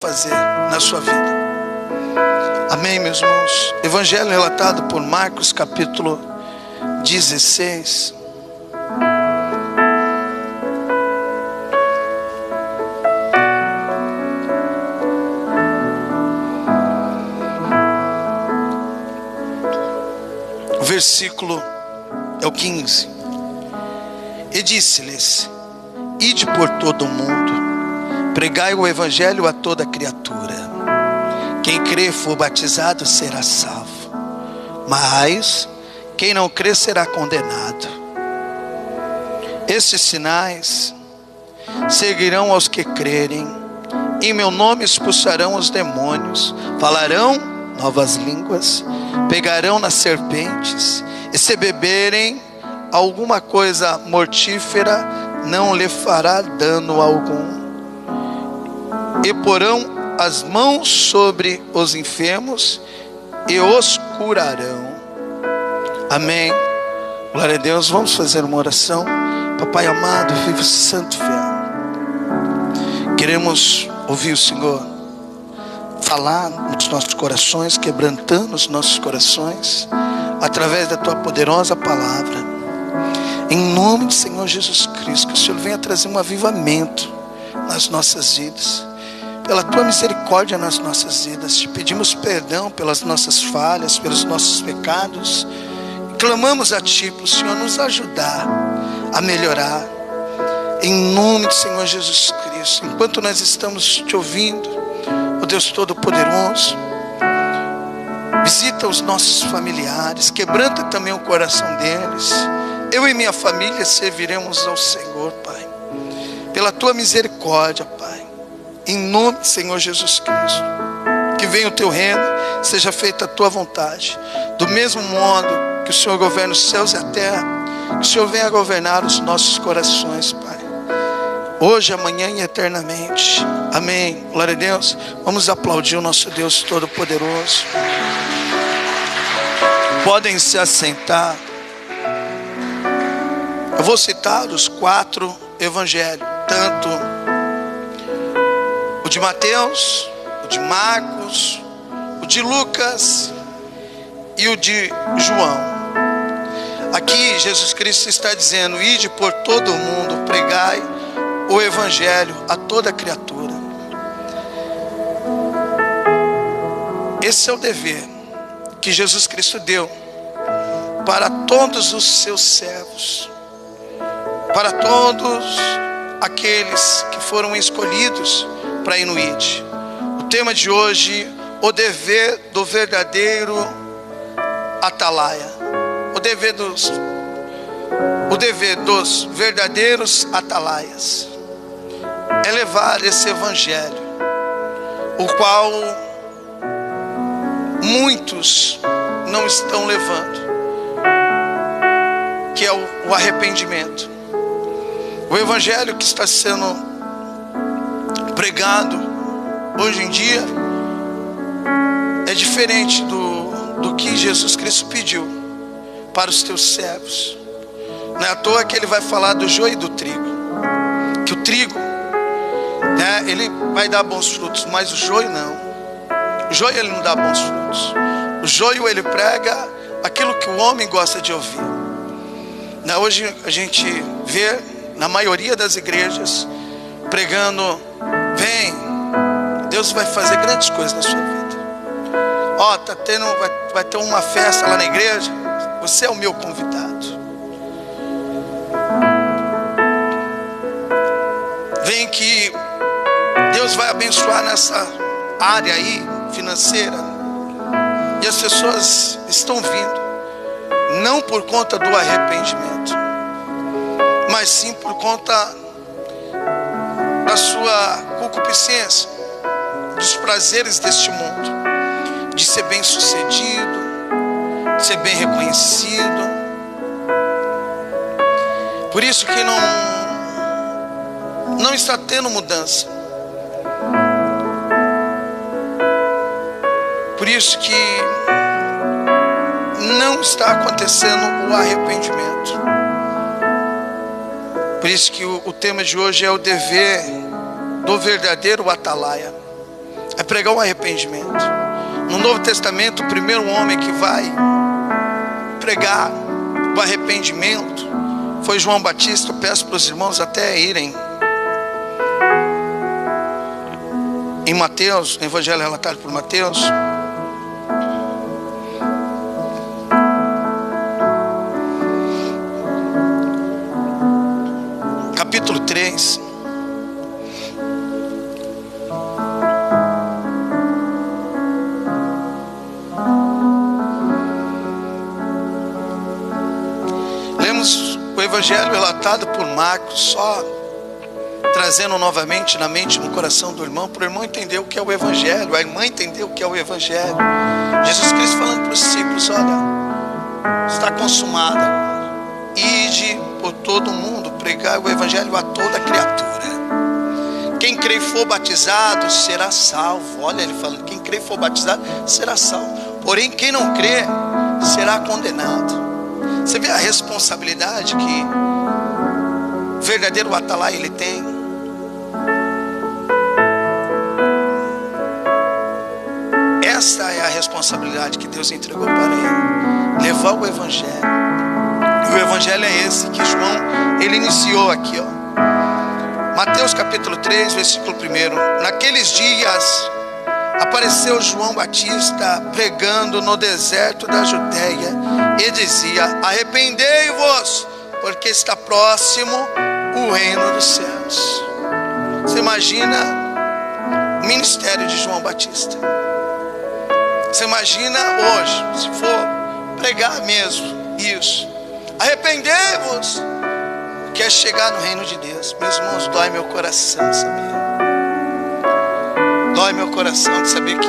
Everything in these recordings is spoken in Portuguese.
fazer na sua vida. Amém, meus irmãos? Evangelho relatado por Marcos, capítulo 16. O versículo é o 15. E disse-lhes: ide por todo o mundo, pregai o evangelho a toda criatura. Quem crê e for batizado será salvo, mas quem não crê será condenado. Estes sinais seguirão aos que crerem. Em meu nome expulsarão os demônios, falarão novas línguas, pegarão nas serpentes, e se beberem alguma coisa mortífera, não lhe fará dano algum. E porão as mãos sobre os enfermos e os curarão. Amém. Glória a Deus. Vamos fazer uma oração. Papai amado, vivo, santo, fiel, queremos ouvir o Senhor falar nos nossos corações, quebrantando os nossos corações através da tua poderosa palavra. Em nome do Senhor Jesus Cristo, que o Senhor venha trazer um avivamento nas nossas vidas. Pela tua misericórdia nas nossas vidas, te pedimos perdão pelas nossas falhas, pelos nossos pecados. Clamamos a ti para o Senhor nos ajudar a melhorar. Em nome do Senhor Jesus Cristo. Enquanto nós estamos te ouvindo, ó Deus Todo-Poderoso, visita os nossos familiares, quebranta também o coração deles. Eu e minha família serviremos ao Senhor, Pai, pela tua misericórdia, Pai. Em nome do Senhor Jesus Cristo, que venha o teu reino, seja feita a tua vontade, do mesmo modo que o Senhor governa os céus e a terra, que o Senhor venha governar os nossos corações, Pai, hoje, amanhã e eternamente. Amém. Glória a Deus. Vamos aplaudir o nosso Deus Todo-Poderoso. Podem se assentar. Eu vou citar os 4 evangelhos, tanto o de Mateus, o de Marcos, o de Lucas e o de João. Aqui Jesus Cristo está dizendo: ide por todo o mundo, pregai o evangelho a toda criatura. Esse é o dever que Jesus Cristo deu para todos os seus servos, para todos aqueles que foram escolhidos para ir no ID. O tema de hoje: o dever do verdadeiro atalaia. O dever dos verdadeiros atalaias é levar esse evangelho, o qual muitos não estão levando, que é o arrependimento. O evangelho que está sendo pregado hoje em dia é diferente do que Jesus Cristo pediu para os teus servos. Não é à toa que ele vai falar do joio e do trigo, que o trigo, né, ele vai dar bons frutos, mas o joio não. O joio ele não dá bons frutos. O joio ele prega aquilo que o homem gosta de ouvir, né? Hoje a gente vê na maioria das igrejas pregando: vem, Deus vai fazer grandes coisas na sua vida. Ó, vai ter uma festa lá na igreja, você é o meu convidado. Vem que Deus vai abençoar nessa área aí financeira. E as pessoas estão vindo não por conta do arrependimento, mas sim por conta da sua concupiscência, dos prazeres deste mundo, de ser bem sucedido, de ser bem reconhecido. Por isso que não está tendo mudança. Por isso que não está acontecendo o arrependimento. Por isso que o tema de hoje é o dever do verdadeiro atalaia. é pregar o arrependimento. No Novo Testamento, o primeiro homem que vai pregar o arrependimento foi João Batista. Eu peço para os irmãos até irem em Mateus, no Evangelho relatado por Mateus, capítulo 3. Lemos o Evangelho relatado por Marcos, só trazendo novamente na mente e no coração do irmão, para o irmão entender o que é o Evangelho, a irmã entender o que é o Evangelho. Jesus Cristo falando para os discípulos: olha, está consumado agora. Ide por todo mundo, pregar o Evangelho a toda criatura. Quem crê e for batizado será salvo. Olha ele falando, quem crê e for batizado será salvo. Porém quem não crê será condenado. Você vê a responsabilidade que o verdadeiro atalaia ele tem. Esta é a responsabilidade que Deus entregou para ele, levar o Evangelho. E o Evangelho é esse que João, ele iniciou aqui, ó. Mateus capítulo 3, versículo 1. Naqueles dias apareceu João Batista pregando no deserto da Judeia e dizia: arrependei-vos, porque está próximo o reino dos céus. Você imagina o ministério de João Batista? Você imagina hoje, se for pregar mesmo isso, arrependei-vos, quer chegar no reino de Deus. Meus irmãos, dói meu coração, sabia? Dói meu coração de saber que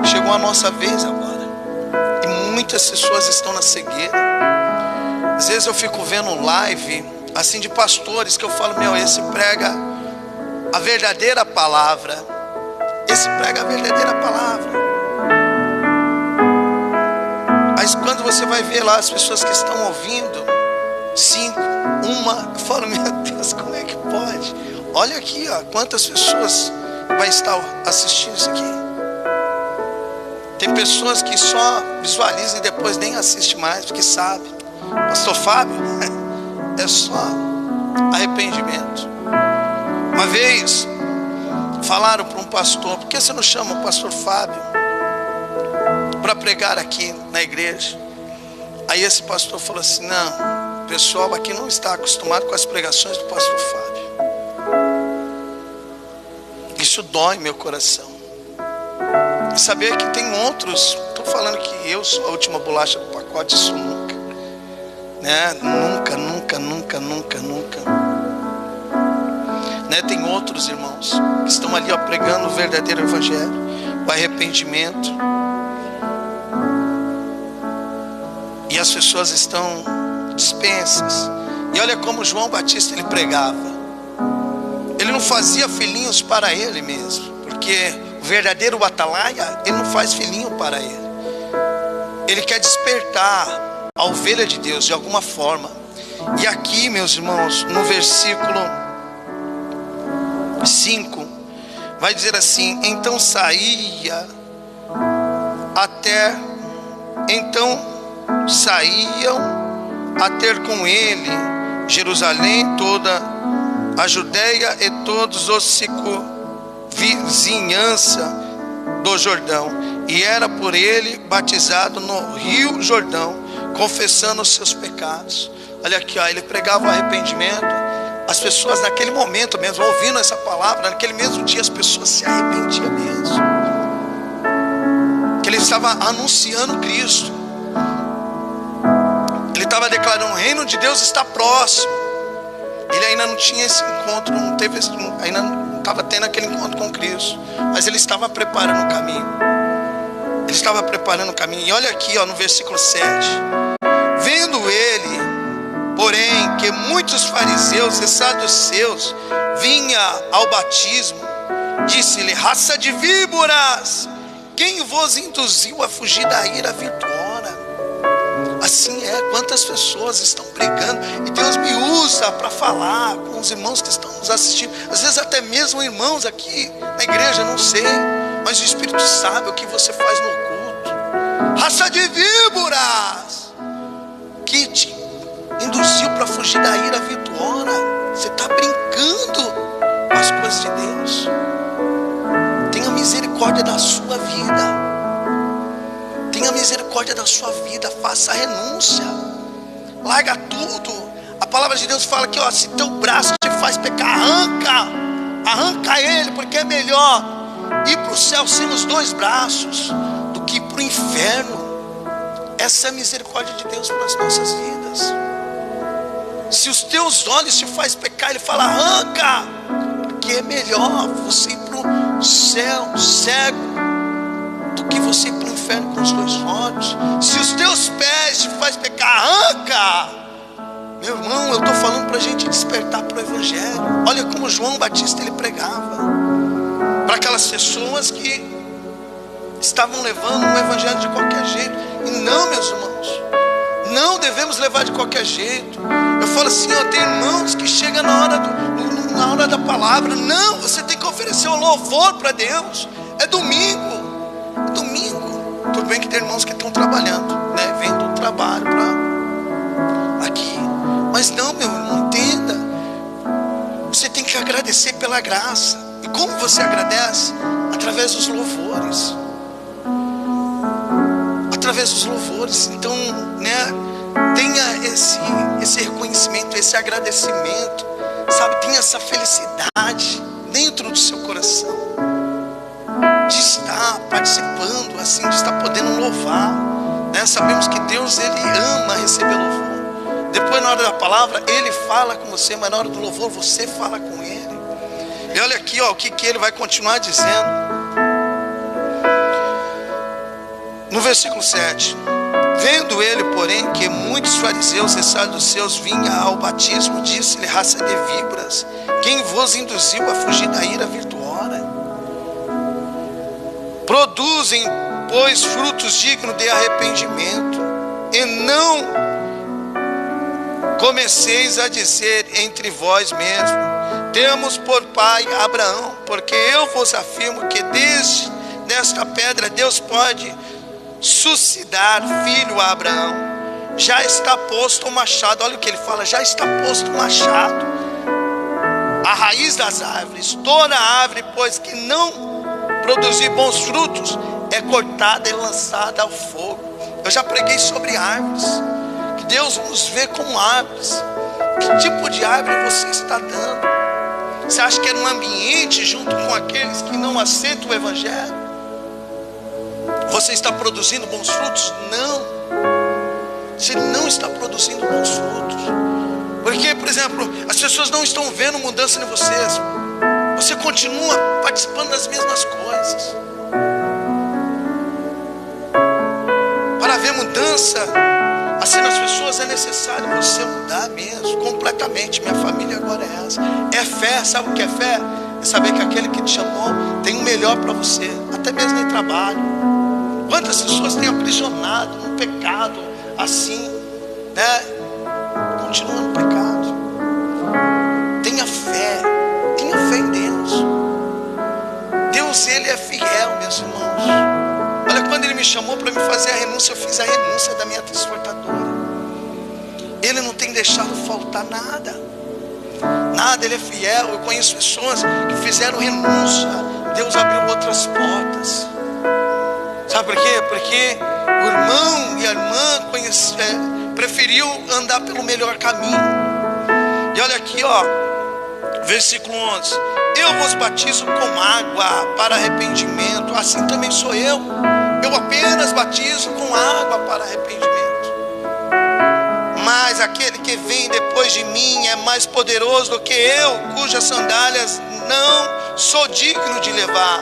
chegou a nossa vez agora, e muitas pessoas estão na cegueira. Às vezes eu fico vendo live assim de pastores que eu falo: meu, esse prega a verdadeira palavra, esse prega a verdadeira palavra. Mas quando você vai ver lá as pessoas que estão ouvindo, 5, uma, eu falo: meu Deus, como é que pode? Olha aqui, ó, quantas pessoas vai estar assistindo isso aqui. Tem pessoas que só visualizam e depois nem assistem mais, porque sabe. Pastor Fábio, é só arrependimento. Uma vez falaram para um pastor: por que você não chama o pastor Fábio para pregar aqui na igreja? Aí esse pastor falou assim: não, o pessoal aqui não está acostumado com as pregações do pastor Fábio. Isso dói meu coração. E saber que tem outros, estou falando que eu sou a última bolacha do pacote, isso nunca, né? Nunca. Né? Tem outros irmãos que estão ali, ó, pregando o verdadeiro evangelho, o arrependimento. E as pessoas estão dispensas. E olha como João Batista ele pregava. Ele não fazia filhinhos para ele mesmo, porque o verdadeiro atalaia, ele não faz filhinho para ele. Ele quer despertar a ovelha de Deus de alguma forma. E aqui, meus irmãos, no versículo 5, vai dizer assim: então saíam a ter com ele Jerusalém, toda a Judeia e todos os circunvizinhança do Jordão, e era por ele batizado no rio Jordão, confessando os seus pecados. Olha aqui, ó, ele pregava o arrependimento. As pessoas naquele momento mesmo, ouvindo essa palavra, naquele mesmo dia as pessoas se arrependiam mesmo, que ele estava anunciando Cristo. Ele estava declarando: o reino de Deus está próximo. Ele ainda não tinha esse encontro, ainda não estava tendo aquele encontro com Cristo, mas ele estava preparando o caminho. Ele estava preparando o caminho. E olha aqui, ó, no versículo 7. Vendo ele, porém, que muitos fariseus e saduceus vinham ao batismo, disse-lhe: raça de víboras, quem vos induziu a fugir da ira virtuosa? Assim é, quantas pessoas estão pregando, e Deus me usa para falar com os irmãos que estão nos assistindo, às vezes até mesmo irmãos aqui na igreja, não sei, mas o Espírito Espírito sabe o que você faz no oculto. Raça de víboras, que te induziu para fugir da ira vitória. Você está brincando com as coisas de Deus. Tenha misericórdia da sua vida. Tenha misericórdia da sua vida. Faça a renúncia. Larga tudo. A palavra de Deus fala que, ó, se teu braço te faz pecar, arranca ele, porque é melhor ir para o céu sem os dois braços do que ir para o inferno. Essa é a misericórdia de Deus para as nossas vidas. Se os teus olhos te faz pecar, ele fala, arranca, porque é melhor você ir para o céu cego do que você ir para o inferno com os dois olhos. Se os teus pés te faz pecar, arranca. Meu irmão, eu estou falando para a gente despertar para o Evangelho. Olha como João Batista ele pregava para aquelas pessoas que estavam levando um Evangelho de qualquer jeito. E não, meus irmãos, não devemos levar de qualquer jeito. Eu falo assim, ó, tem irmãos que chegam na hora da palavra. Não, você tem que oferecer um louvor para Deus. É domingo. Tudo bem que tem irmãos que estão trabalhando, né? Vem do trabalho para aqui. Mas não, meu irmão, entenda. Você tem que agradecer pela graça. E como você agradece? Através dos louvores. Através dos louvores. Então, né, tenha esse reconhecimento, esse agradecimento, sabe? Tenha essa felicidade dentro do seu coração de estar participando, assim, de estar podendo louvar, né? Sabemos que Deus, ele ama receber louvor. Depois, na hora da palavra, ele fala com você, mas na hora do louvor, você fala com ele. E olha aqui, ó, o que ele vai continuar dizendo. No versículo 7. Vendo ele, porém, que muitos fariseus e saduceus vinham ao batismo, disse-lhe, raça de víboras, quem vos induziu a fugir da ira virtuosa? Produzem, pois, frutos dignos de arrependimento, e não comeceis a dizer entre vós mesmos, temos por pai Abraão, porque eu vos afirmo que desde nesta pedra Deus pode suscitar filho a Abraão. Já está posto o machado. Olha o que ele fala, já está posto o machado a raiz das árvores. Toda árvore, pois, que não produzir bons frutos, é cortada e lançada ao fogo. Eu já preguei sobre árvores, que Deus nos vê como árvores. Que tipo de árvore você está dando? Você acha que é num ambiente junto com aqueles que não aceitam o Evangelho? Você está produzindo bons frutos? Não. Você não está produzindo bons frutos. Porque, por exemplo, as pessoas não estão vendo mudança em vocês. Você continua participando das mesmas coisas. Para ver mudança assim nas pessoas é necessário você mudar mesmo, completamente. Minha família agora é essa. É fé, sabe o que é fé? É saber que aquele que te chamou tem o melhor para você, até mesmo em trabalho. Quantas pessoas têm aprisionado no pecado assim, né? Continua no pecado. Tenha fé em Deus. Deus, ele é fiel, meus irmãos. Olha, quando ele me chamou para me fazer a renúncia, eu fiz a renúncia da minha transportadora. Ele não tem deixado faltar nada. Nada, ele é fiel. Eu conheço pessoas que fizeram renúncia, Deus abriu outras portas. Sabe por quê? Porque o irmão e a irmã preferiu andar pelo melhor caminho. E olha aqui, ó, versículo 11. Eu vos batizo com água para arrependimento, assim também sou eu. Eu apenas batizo com água para arrependimento. Mas aquele que vem depois de mim é mais poderoso do que eu, cujas sandálias não sou digno de levar.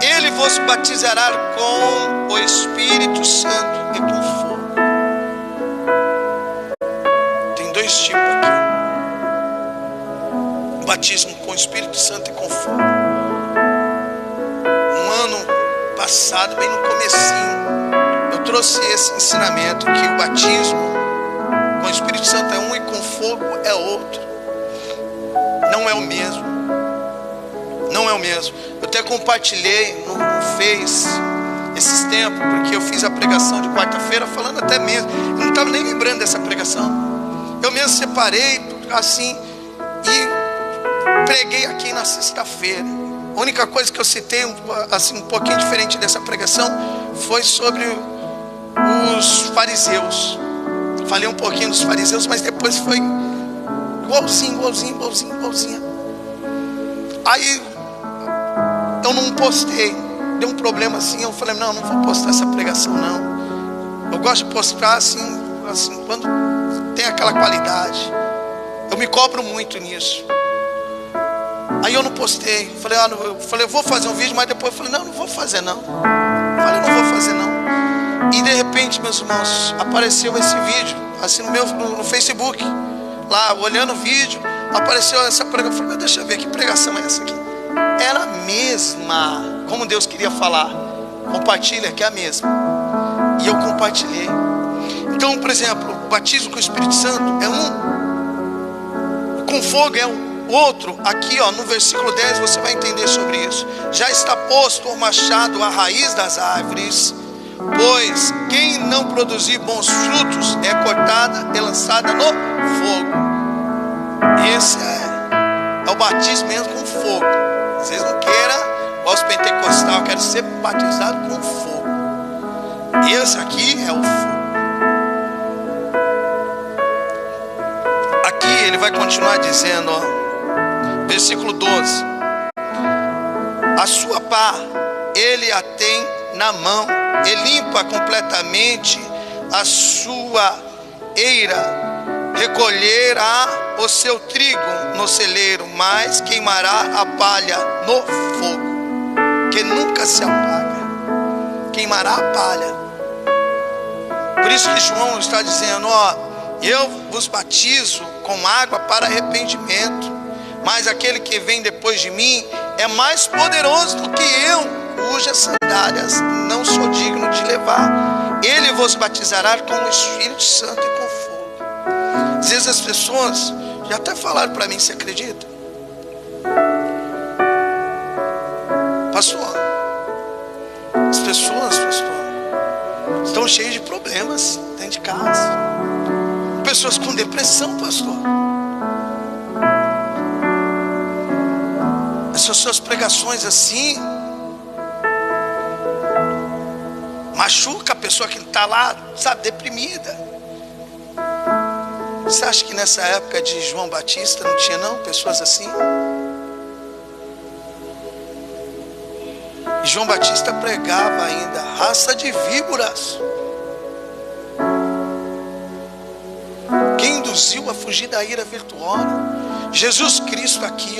Ele vos batizará com o Espírito Santo e com fogo. Tem dois tipos aqui: o batismo com o Espírito Santo e com fogo. Um ano passado, bem no comecinho, eu trouxe esse ensinamento, que o batismo com o Espírito Santo é um e com fogo é outro. Não é o mesmo. Não é o mesmo. Eu até compartilhei no Face a pregação de quarta-feira, falando até mesmo, eu não estava nem lembrando dessa pregação. Eu mesmo separei assim e preguei aqui na sexta-feira. A única coisa que eu citei assim, um pouquinho diferente dessa pregação foi sobre os fariseus. Falei um pouquinho dos fariseus, mas depois foi igualzinho. Aí eu não postei, deu um problema assim, eu falei, não vou postar essa pregação não. Eu gosto de postar assim quando tem aquela qualidade. Eu me cobro muito nisso. Aí eu não postei, falei, eu vou fazer um vídeo, mas depois eu falei, não vou fazer não. E de repente, meus irmãos, apareceu esse vídeo, assim no Facebook, lá olhando o vídeo, apareceu essa pregação. Eu falei, deixa eu ver, que pregação é essa aqui? Era a mesma, como Deus queria falar. Compartilha, que é a mesma. E eu compartilhei. Então, por exemplo, o batismo com o Espírito Santo é um, com fogo é um. Outro, aqui no versículo 10 você vai entender sobre isso. Já está posto o machado à raiz das árvores, pois quem não produzir bons frutos é cortada e lançada no fogo. Esse é o batismo mesmo com fogo. Vocês não queiram, igual os pentecostais, eu quero ser batizado com fogo. Esse aqui é o fogo. Aqui ele vai continuar dizendo, versículo 12: a sua pá ele a tem na mão, e limpa completamente a sua eira, recolherá o seu trigo no celeiro, mas queimará a palha no fogo, que nunca se apaga. Queimará a palha. Por isso que João está dizendo, eu vos batizo com água para arrependimento, mas aquele que vem depois de mim é mais poderoso do que eu, cujas sandálias não sou digno de levar. Ele vos batizará com o Espírito Santo e com fogo. Às vezes as pessoas já até falaram para mim, você acredita? Pastor, as pessoas, estão cheias de problemas dentro de casa. Pessoas com depressão, pastor. Essas suas pregações assim machuca a pessoa que está lá, sabe, deprimida. Você acha que nessa época de João Batista não tinha não pessoas assim? E João Batista pregava ainda, raça de víboras. Quem induziu a fugir da ira virtuosa? Jesus Cristo aqui,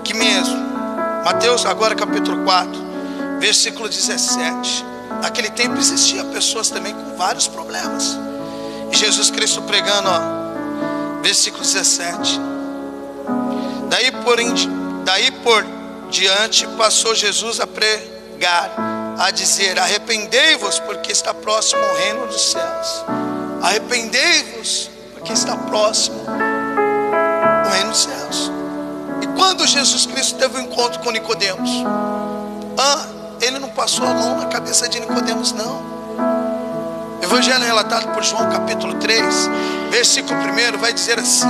que mesmo, Mateus agora capítulo 4, versículo 17. Naquele tempo existia pessoas também com vários problemas. E Jesus Cristo pregando, versículo 17. Daí por diante passou Jesus a pregar, a dizer: arrependei-vos, porque está próximo o reino dos céus. Arrependei-vos, porque está próximo o reino dos céus. E quando Jesus Cristo teve um encontro com Nicodemos, ele não passou a mão na cabeça de Nicodemos, não. Evangelho relatado por João capítulo 3, versículo 1 vai dizer assim,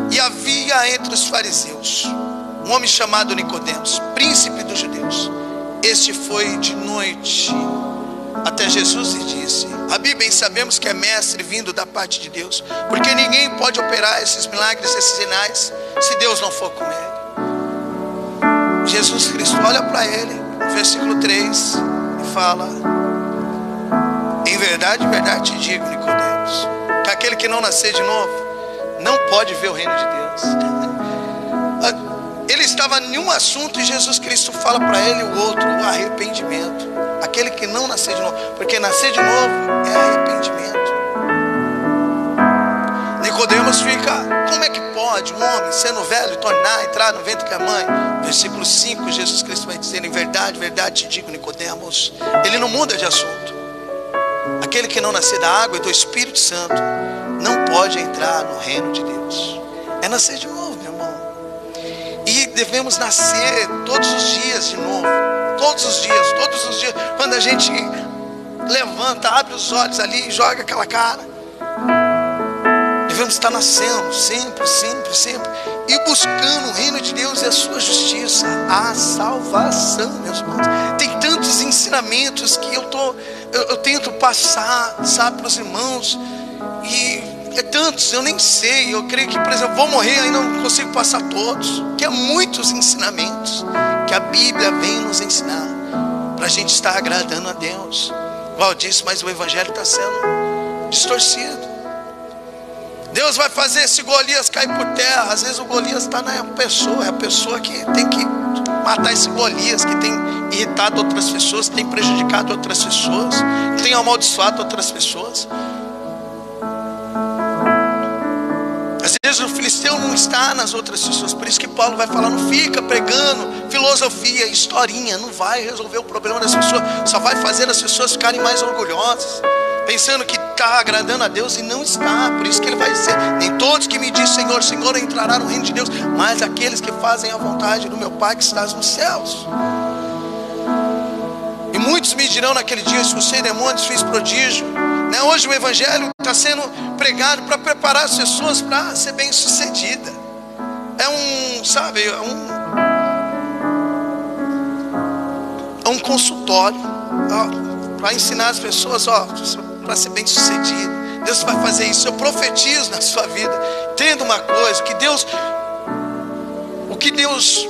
e havia entre os fariseus um homem chamado Nicodemos, príncipe dos judeus. Este foi de noite até Jesus e disse: Rabi, bem sabemos que é mestre vindo da parte de Deus, porque ninguém pode operar esses milagres, esses sinais, se Deus não for com ele. Jesus Cristo olha para ele, no versículo 3, e fala: em verdade te digo, Nicodemos, que aquele que não nascer de novo não pode ver o reino de Deus. Ele estava em um assunto e Jesus Cristo fala para ele o outro, o arrependimento. Aquele que não nascer de novo, porque nascer de novo é arrependimento. Nicodemos fica: como é que pode um homem, sendo velho, entrar no ventre da mãe? Versículo 5, Jesus Cristo vai dizer: em verdade te digo, Nicodemos. Ele não muda de assunto. Aquele que não nascer da água e do Espírito Santo não pode entrar no reino de Deus. É nascer de novo, meu irmão. E devemos nascer todos os dias de novo. Todos os dias. Quando a gente levanta, abre os olhos ali e joga aquela cara. Devemos estar nascendo sempre, sempre, sempre, e buscando o reino de Deus e a sua justiça, a salvação, meus irmãos. Tem tantos ensinamentos que eu tento passar, sabe, para os irmãos, e é tantos, eu nem sei. Eu creio que, por exemplo, vou morrer e ainda não consigo passar todos, que é muitos ensinamentos que a Bíblia vem nos ensinar, para a gente estar agradando a Deus. Igual eu disse, mas o evangelho está sendo distorcido. Deus vai fazer esse Golias cair por terra. Às vezes o Golias está na pessoa. É a pessoa que tem que matar esse Golias, que tem irritado outras pessoas, que tem prejudicado outras pessoas, que tem amaldiçoado outras pessoas. Às vezes o filisteu não está nas outras pessoas. Por isso que Paulo vai falar, não fica pregando filosofia, historinha. Não vai resolver o problema das pessoas, só vai fazer as pessoas ficarem mais orgulhosas, pensando que está agradando a Deus, e não está. Por isso que ele vai dizer, nem todos que me dizem Senhor, Senhor entrarão no reino de Deus, mas aqueles que fazem a vontade do meu Pai que estás nos céus. E muitos me dirão naquele dia, expulsei demônios, fiz prodígio. Hoje o evangelho está sendo pregado para preparar as pessoas para ser bem sucedida. É um consultório para ensinar as pessoas, para ser bem sucedido. Deus vai fazer isso. Eu profetizo na sua vida. Entenda uma coisa, o que Deus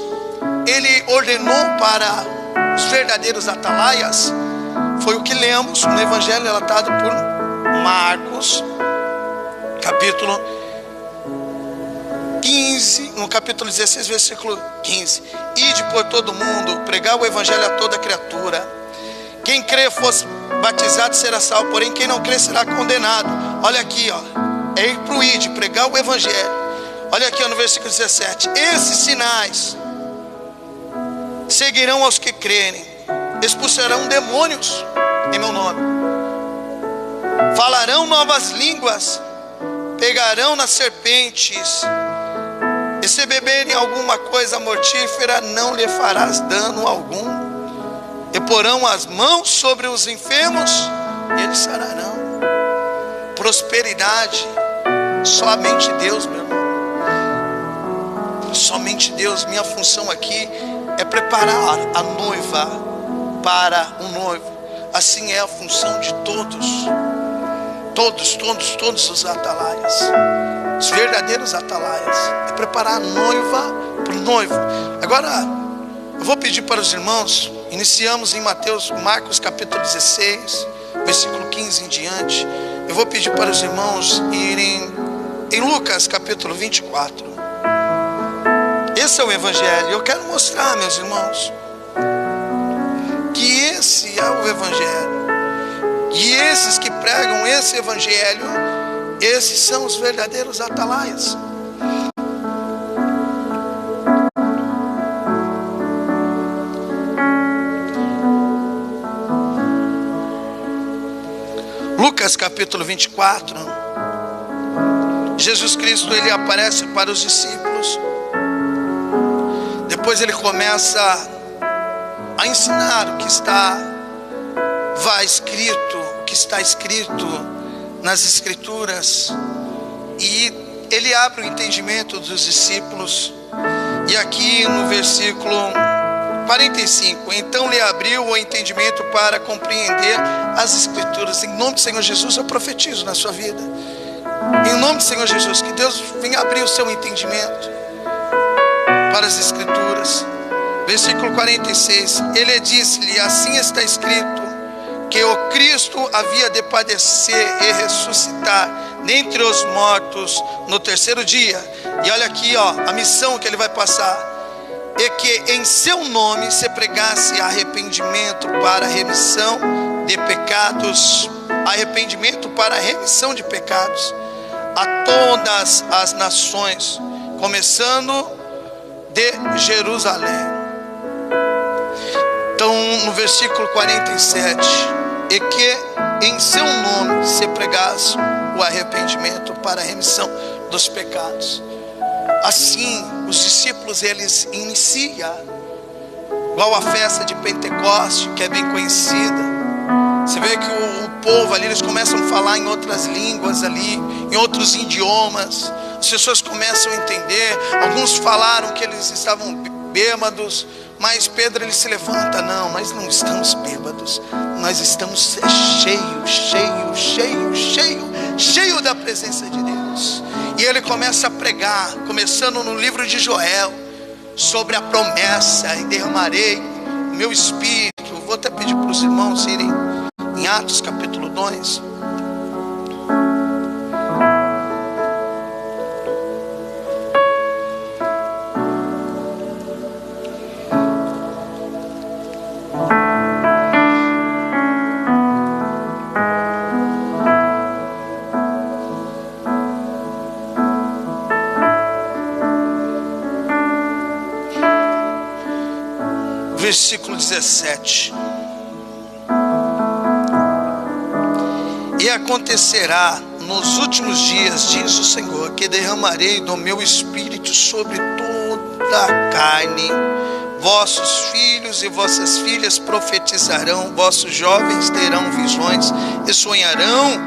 ele ordenou para os verdadeiros atalaias foi o que lemos no evangelho relatado por Marcos, capítulo 15, no capítulo 16, versículo 15. Ide por todo mundo, pregar o evangelho a toda criatura. Quem crê fosse batizado será salvo, porém quem não crê será condenado. Olha aqui, é ir para o ide, pregar o evangelho. Olha aqui, no versículo 17. Esses sinais seguirão aos que crerem: expulsarão demônios em meu nome, falarão novas línguas, pegarão nas serpentes, e se beberem alguma coisa mortífera não lhe farás dano algum, e porão as mãos sobre os enfermos e eles sararão. Prosperidade, somente Deus, meu irmão. Somente Deus. Minha função aqui é preparar a noiva para o noivo. Assim é a função de todos os atalaias, os verdadeiros atalaias, é preparar a noiva para o noivo. Agora eu vou pedir para os irmãos, iniciamos em Marcos capítulo 16, versículo 15 em diante. Eu vou pedir para os irmãos irem em Lucas capítulo 24. Esse é o evangelho. Eu quero mostrar, meus irmãos, que esse é o evangelho. E esses que pregam esse evangelho, esses são os verdadeiros atalaias. Lucas capítulo 24. Jesus Cristo, ele aparece para os discípulos. Depois ele começa a ensinar o que está escrito nas escrituras, e ele abre o entendimento dos discípulos. E aqui no versículo 45, então lhe abriu o entendimento para compreender as escrituras. Em nome do Senhor Jesus, eu profetizo na sua vida, em nome do Senhor Jesus, que Deus venha abrir o seu entendimento para as escrituras. Versículo 46, ele disse-lhe: assim está escrito, que o Cristo havia de padecer e ressuscitar dentre os mortos no terceiro dia. E olha aqui, a missão que ele vai passar: e que em seu nome se pregasse arrependimento para remissão de pecados, arrependimento para remissão de pecados a todas as nações, começando de Jerusalém. Então no versículo 47, e que em seu nome se pregasse o arrependimento para a remissão dos pecados. Assim os discípulos, eles iniciam, igual a festa de Pentecoste, que é bem conhecida, Você vê que o povo ali, eles começam a falar em outras línguas ali, em outros idiomas. As pessoas começam a entender. Alguns falaram que eles estavam bêbados, mas Pedro, ele se levanta: não, nós não estamos bêbados, nós estamos cheio da presença de Deus. E ele começa a pregar, começando no livro de Joel, sobre a promessa: e derramarei o meu espírito. Eu vou até pedir para os irmãos irem em Atos capítulo 2. Versículo 17. E acontecerá nos últimos dias, diz o Senhor, que derramarei do meu espírito sobre toda a carne. Vossos filhos e vossas filhas profetizarão, vossos jovens terão visões e sonharão,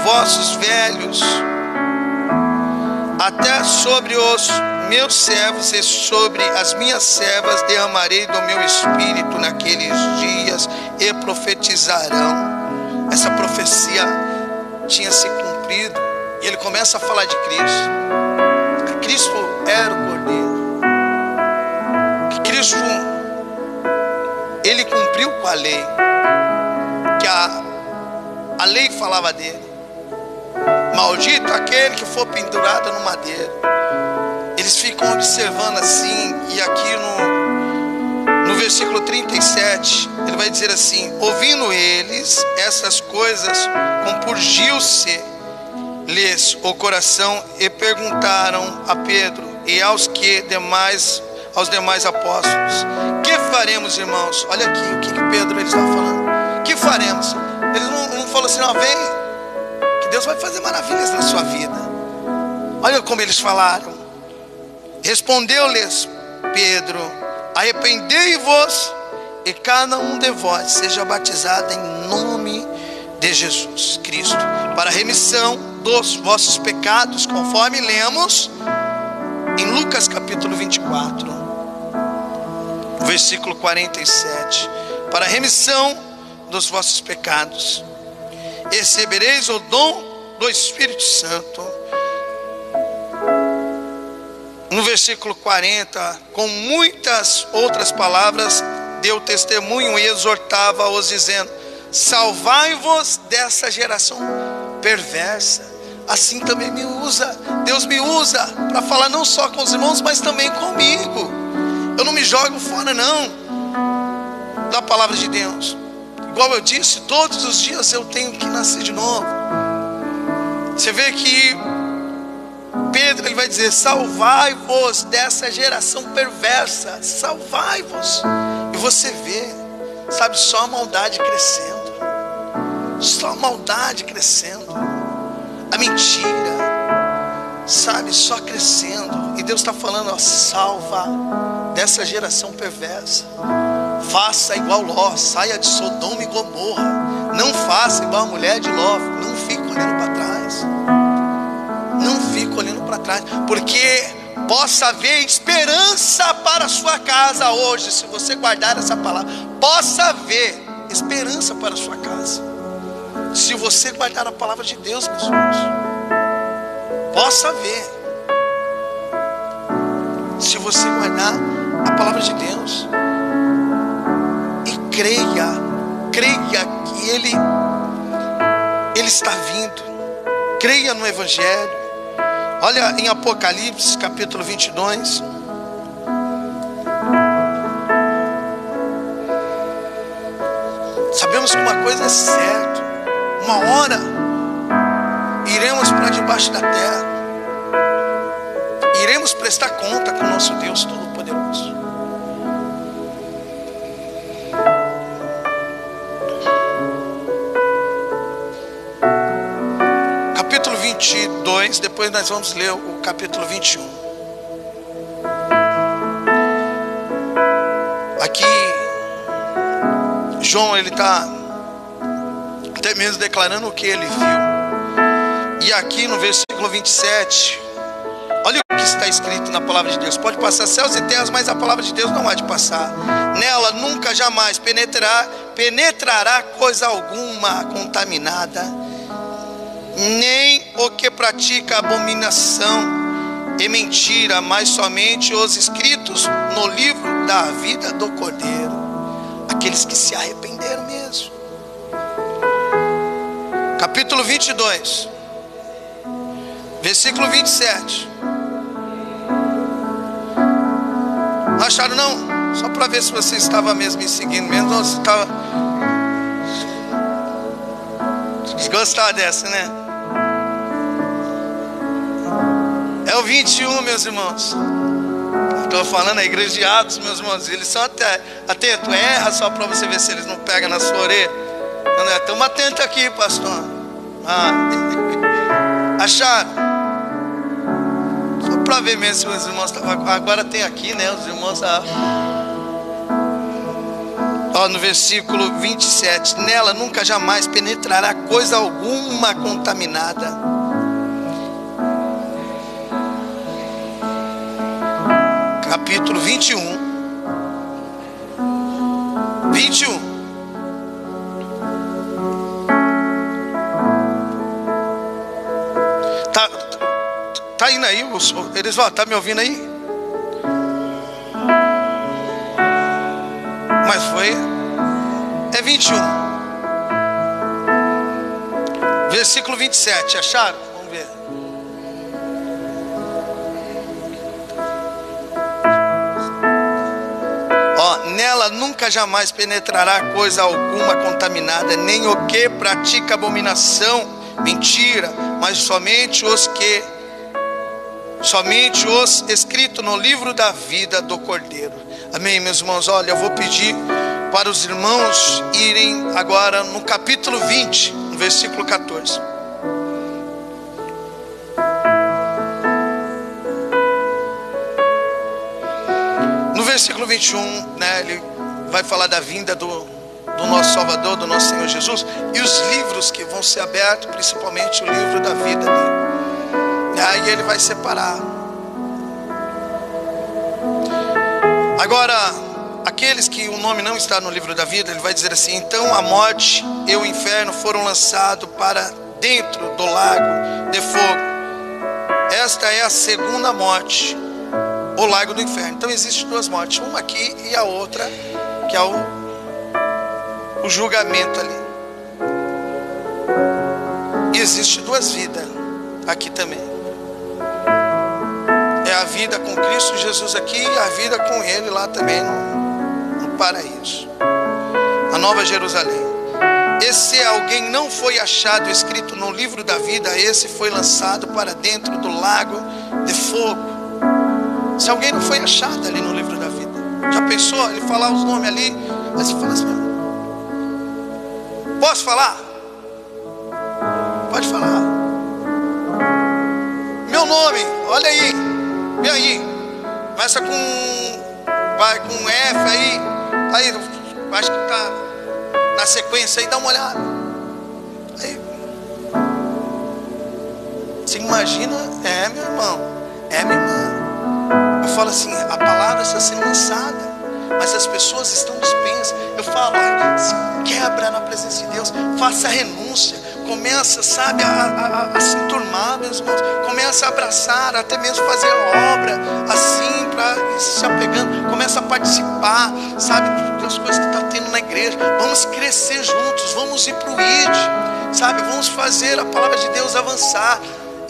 vossos velhos, até sobre os meus servos e sobre as minhas servas derramarei do meu espírito naqueles dias e profetizarão. Essa profecia tinha se cumprido, e ele começa a falar de Cristo. Que Cristo era o Cordeiro, que Cristo, ele cumpriu com a lei, que a lei falava dele: maldito aquele que for pendurado no madeiro. Eles ficam observando assim, e aqui no versículo 37, ele vai dizer assim: ouvindo eles essas coisas, compungiu-se-lhes o coração, e perguntaram a Pedro e aos demais apóstolos: que faremos, irmãos? Olha aqui o que Pedro ele estava falando. Que faremos? Eles não falou assim: ó, vem, que Deus vai fazer maravilhas na sua vida. Olha como eles falaram. Respondeu-lhes Pedro: arrependei-vos e cada um de vós seja batizado em nome de Jesus Cristo para a remissão dos vossos pecados, conforme lemos em Lucas capítulo 24, versículo 47. Para a remissão dos vossos pecados recebereis o dom do Espírito Santo. No versículo 40, com muitas outras palavras, deu testemunho e exortava-os, dizendo: salvai-vos dessa geração perversa. Assim também me usa, Deus me usa para falar não só com os irmãos, mas também comigo. Eu não me jogo fora não da palavra de Deus. Igual eu disse, todos os dias eu tenho que nascer de novo. Você vê que Pedro, ele vai dizer: salvai-vos dessa geração perversa. Salvai-vos. E você vê, sabe, só a maldade crescendo, só a maldade crescendo, a mentira, sabe, só crescendo. E Deus está falando: ó, salva dessa geração perversa. Faça igual Ló, saia de Sodoma e Gomorra. Não faça igual a mulher de Ló. Não fique olhando para trás. Não fique olhando para trás, porque possa haver esperança para a sua casa hoje, se você guardar essa palavra. Possa haver esperança para a sua casa, se você guardar a palavra de Deus, meus irmãos. Possa haver, se você guardar a palavra de Deus. E creia que Ele está vindo. Creia no Evangelho. Olha em Apocalipse capítulo 22. Sabemos que uma coisa é certa: uma hora iremos para debaixo da terra, iremos prestar conta com o nosso Deus Todo-Poderoso. Capítulo 22, depois nós vamos ler o capítulo 21. Aqui João, ele está até mesmo declarando o que ele viu. E aqui no versículo 27, olha o que está escrito na palavra de Deus. Pode passar céus e terras, mas a palavra de Deus não há de passar. Nela nunca jamais penetrará coisa alguma contaminada, nem o que pratica abominação e mentira, mas somente os escritos no livro da vida do Cordeiro, aqueles que se arrependeram mesmo. Capítulo 22, versículo 27. Não acharam não? Só para ver se você estava mesmo me seguindo mesmo, ou se estava... Gostar dessa, né? É o 21, meus irmãos. Estou falando a igreja de Atos, meus irmãos. Eles são até atentos. Erra só para você ver se eles não pegam na sua orelha. Estamos atentos aqui, pastor. Acharam? Só para ver mesmo se os irmãos. Agora tem aqui, né? Os irmãos. No versículo 27. Nela nunca jamais penetrará coisa alguma contaminada. Capítulo 21. 21. Tá indo aí? Eles vão, tá me ouvindo aí? Mas foi. É 21. Versículo 27. Acharam? Vamos ver. Nela nunca jamais penetrará coisa alguma contaminada, nem o que pratica abominação, mentira, mas somente os escritos no livro da vida do Cordeiro. Amém, meus irmãos? Olha, eu vou pedir para os irmãos irem agora no capítulo 20, no versículo 14. No versículo 21, né, ele vai falar da vinda do nosso Salvador, do nosso Senhor Jesus, e os livros que vão ser abertos, principalmente o livro da vida dele. E aí ele vai separar. Agora, aqueles que o nome não está no livro da vida, ele vai dizer assim: então a morte e o inferno foram lançados para dentro do lago de fogo. Esta é a segunda morte, o lago do inferno. Então existem duas mortes, uma aqui e a outra, que é o julgamento ali. E existe duas vidas aqui também. É a vida com Cristo Jesus aqui e a vida com Ele lá também no paraíso, a Nova Jerusalém. E se alguém não foi achado escrito no livro da vida, esse foi lançado para dentro do lago de fogo. Se alguém não foi achado ali no livro da vida, já pensou? Ele falar os nomes ali, aí você fala assim: posso falar? Pode falar. Meu nome, olha aí, vem aí, começa vai com F aí, acho que está na sequência aí, dá uma olhada. Aí, você imagina, meu irmão, minha irmã. Eu falo assim, a palavra está sendo lançada, mas as pessoas estão dispensas. Eu falo, olha, se quebra na presença de Deus, faça a renúncia, começa, sabe, a se enturmar, meus irmãos, começa a abraçar, até mesmo fazer obra, assim, para ir se apegando, começa a participar, sabe, das coisas que está tendo na igreja. Vamos crescer juntos, vamos ir para o ID, sabe, vamos fazer a palavra de Deus avançar.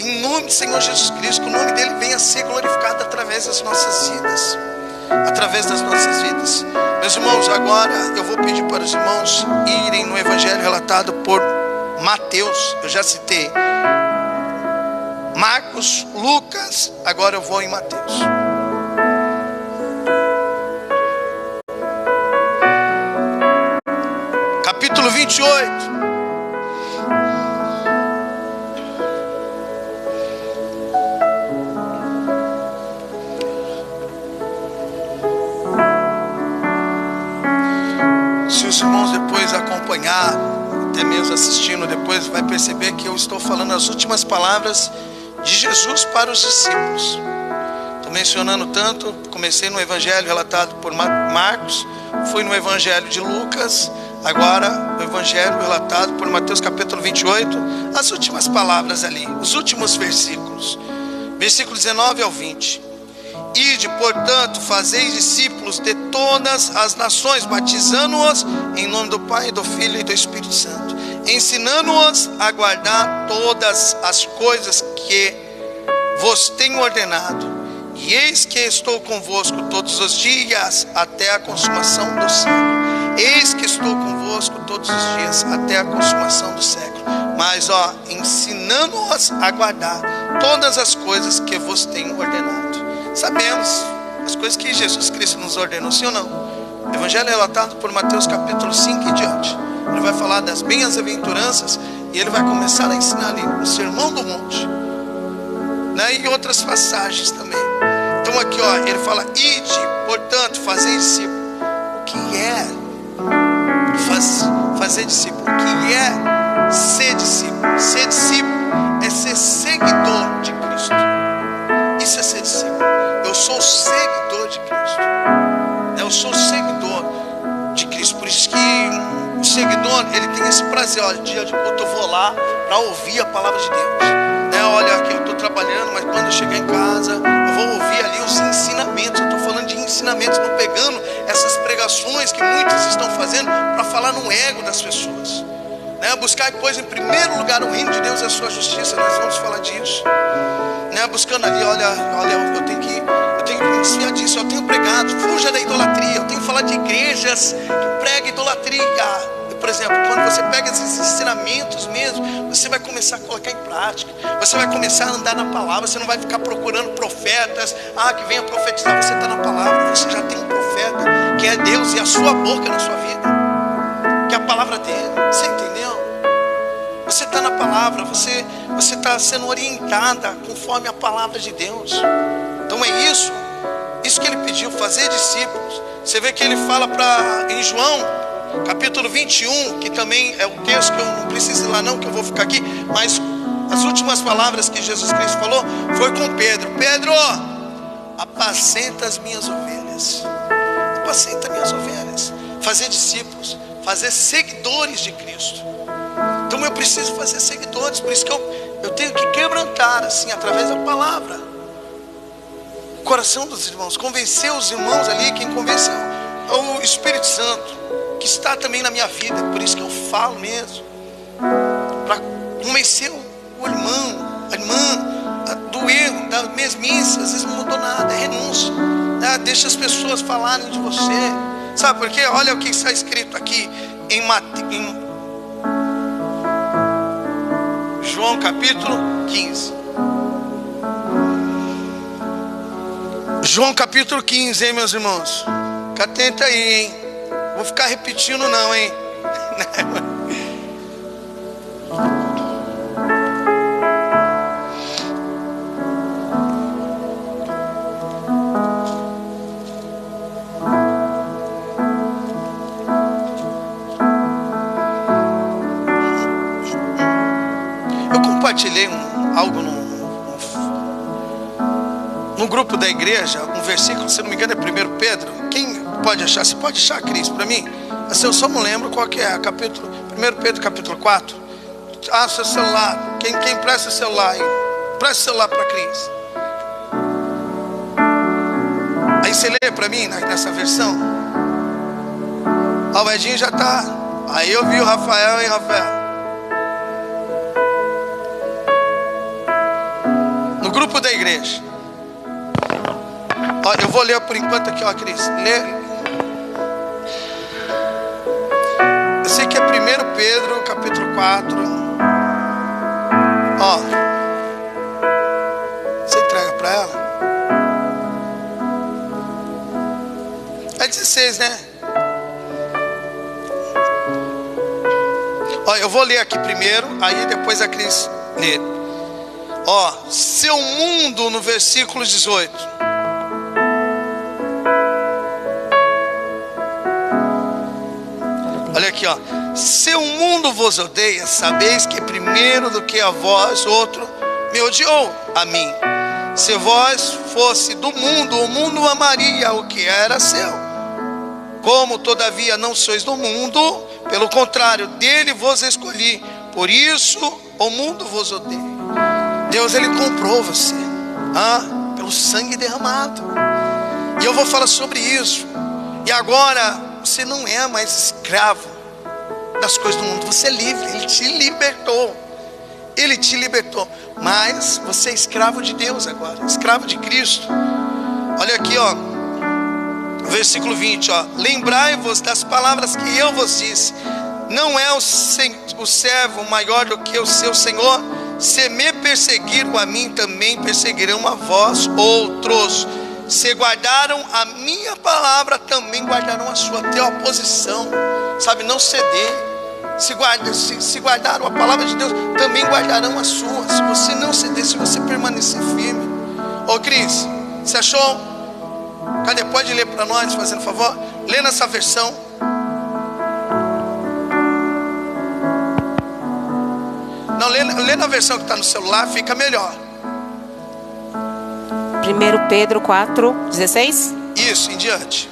Em nome do Senhor Jesus Cristo, que o nome dele venha a ser glorificado através das nossas vidas. Através das nossas vidas. Meus irmãos, agora eu vou pedir para os irmãos irem no evangelho relatado por Mateus. Eu já citei Marcos, Lucas, agora eu vou em Mateus. Capítulo 28. Se os irmãos depois acompanhar, até mesmo assistindo depois, vai perceber que eu estou falando as últimas palavras de Jesus para os discípulos. Estou mencionando tanto, comecei no evangelho relatado por Marcos, fui no evangelho de Lucas, agora o evangelho relatado por Mateus capítulo 28, as últimas palavras ali, os últimos versículos, versículo 19 ao 20. Ide, portanto, fazeis discípulos de todas as nações, batizando-os em nome do Pai, do Filho e do Espírito Santo, ensinando-os a guardar todas as coisas que vos tenho ordenado. E eis que estou convosco todos os dias até a consumação do século. Eis que estou convosco todos os dias até a consumação do século. Mas ensinando-os a guardar todas as coisas que vos tenho ordenado. Sabemos as coisas que Jesus Cristo nos ordenou, sim ou não? O evangelho é relatado por Mateus capítulo 5 e diante. Ele vai falar das bem-aventuranças e ele vai começar a ensinar ali o Sermão do Monte, né? E outras passagens também. Então aqui ele fala: ide, portanto, fazer discípulo. O que é fazer discípulo? O que é ser discípulo? Ser discípulo é ser seguidor de Cristo. Isso é ser discípulo. Eu sou seguidor de Cristo. Eu sou seguidor de Cristo. Por isso que o seguidor, ele tem esse prazer. Olha, dia de culto eu vou lá para ouvir a palavra de Deus, né? Olha, aqui eu estou trabalhando, mas quando eu chegar em casa eu vou ouvir ali os ensinamentos. Eu estou falando de ensinamentos, não pegando essas pregações que muitos estão fazendo para falar no ego das pessoas, né? Buscar, pois, em primeiro lugar o reino de Deus e a sua justiça. Nós vamos falar disso, né? Buscando ali, olha, eu tenho que me desviar disso. Eu tenho pregado, fuja da idolatria. Eu tenho falado de igrejas que pregam idolatria. Por exemplo, quando você pega esses ensinamentos mesmo, você vai começar a colocar em prática. Você vai começar a andar na palavra. Você não vai ficar procurando profetas, que venha profetizar. Você está na palavra, você já tem um profeta, que é Deus, e a sua boca na sua vida, que é a palavra dele. Você entendeu? Você está na palavra, você está sendo orientada conforme a palavra de Deus. Então é isso que ele pediu, fazer discípulos. Você vê que ele fala em João capítulo 21, que também é o texto que eu não preciso ir lá não, que eu vou ficar aqui, mas as últimas palavras que Jesus Cristo falou foi com Pedro: Pedro, apacenta as minhas ovelhas. Apacenta minhas ovelhas. Fazer discípulos, fazer seguidores de Cristo. Então eu preciso fazer seguidores. Por isso que eu tenho que quebrantar assim, através da palavra, o coração dos irmãos, convencer os irmãos ali. Quem convenceu é o Espírito Santo, que está também na minha vida. Por isso que eu falo mesmo, para convencer o irmão, a irmã do erro, da mesmice. Às vezes não mudou nada, é renúncia, né? Deixa as pessoas falarem de você. Sabe por quê? Olha o que está escrito aqui em João capítulo 15. João capítulo 15, hein, meus irmãos? Fica atento aí, hein? Vou ficar repetindo não, hein? Eu compartilhei algo no grupo da igreja, um versículo, se não me engano é 1 Pedro. Quem pode achar? Você pode achar, Cris, para mim? Assim, eu só não lembro qual que é. 1 Pedro capítulo 4. Seu celular. Quem presta o celular aí? Presta o celular para Cris. Aí você lê para mim nessa versão. O Edinho já está. Aí eu vi o Rafael, hein, Rafael? No grupo da igreja. Eu vou ler por enquanto aqui, Cris. Lê. Eu sei que é 1 Pedro capítulo 4. Você entrega para ela? É 16, né? Eu vou ler aqui primeiro, aí depois a Cris lê. Seu mundo, no versículo 18. Olha aqui, ó. Se o mundo vos odeia, sabeis que primeiro do que a vós, outro me odiou a mim. Se vós fosse do mundo, o mundo amaria o que era seu. Como todavia não sois do mundo, pelo contrário, dele vos escolhi. Por isso o mundo vos odeia. Deus, ele comprou você, pelo sangue derramado. E eu vou falar sobre isso. E agora você não é mais escravo das coisas do mundo. Você é livre, ele te libertou. Ele te libertou. Mas você é escravo de Deus agora, escravo de Cristo. Olha aqui, ó, versículo 20, ó. Lembrai-vos das palavras que eu vos disse. Não é o servo maior do que o seu senhor? Se me perseguiram a mim, também perseguirão a vós outros. Se guardaram a minha palavra, também guardarão a sua. Ter uma posição, sabe, não ceder. Se guardaram a palavra de Deus, também guardarão a sua. Se você não ceder, se você permanecer firme. Ô Cris, você achou? Cadê? Pode ler para nós, fazendo favor? Lê nessa versão. Não, lê na versão que está no celular, fica melhor. 1 Pedro 4:16. Isso, em diante.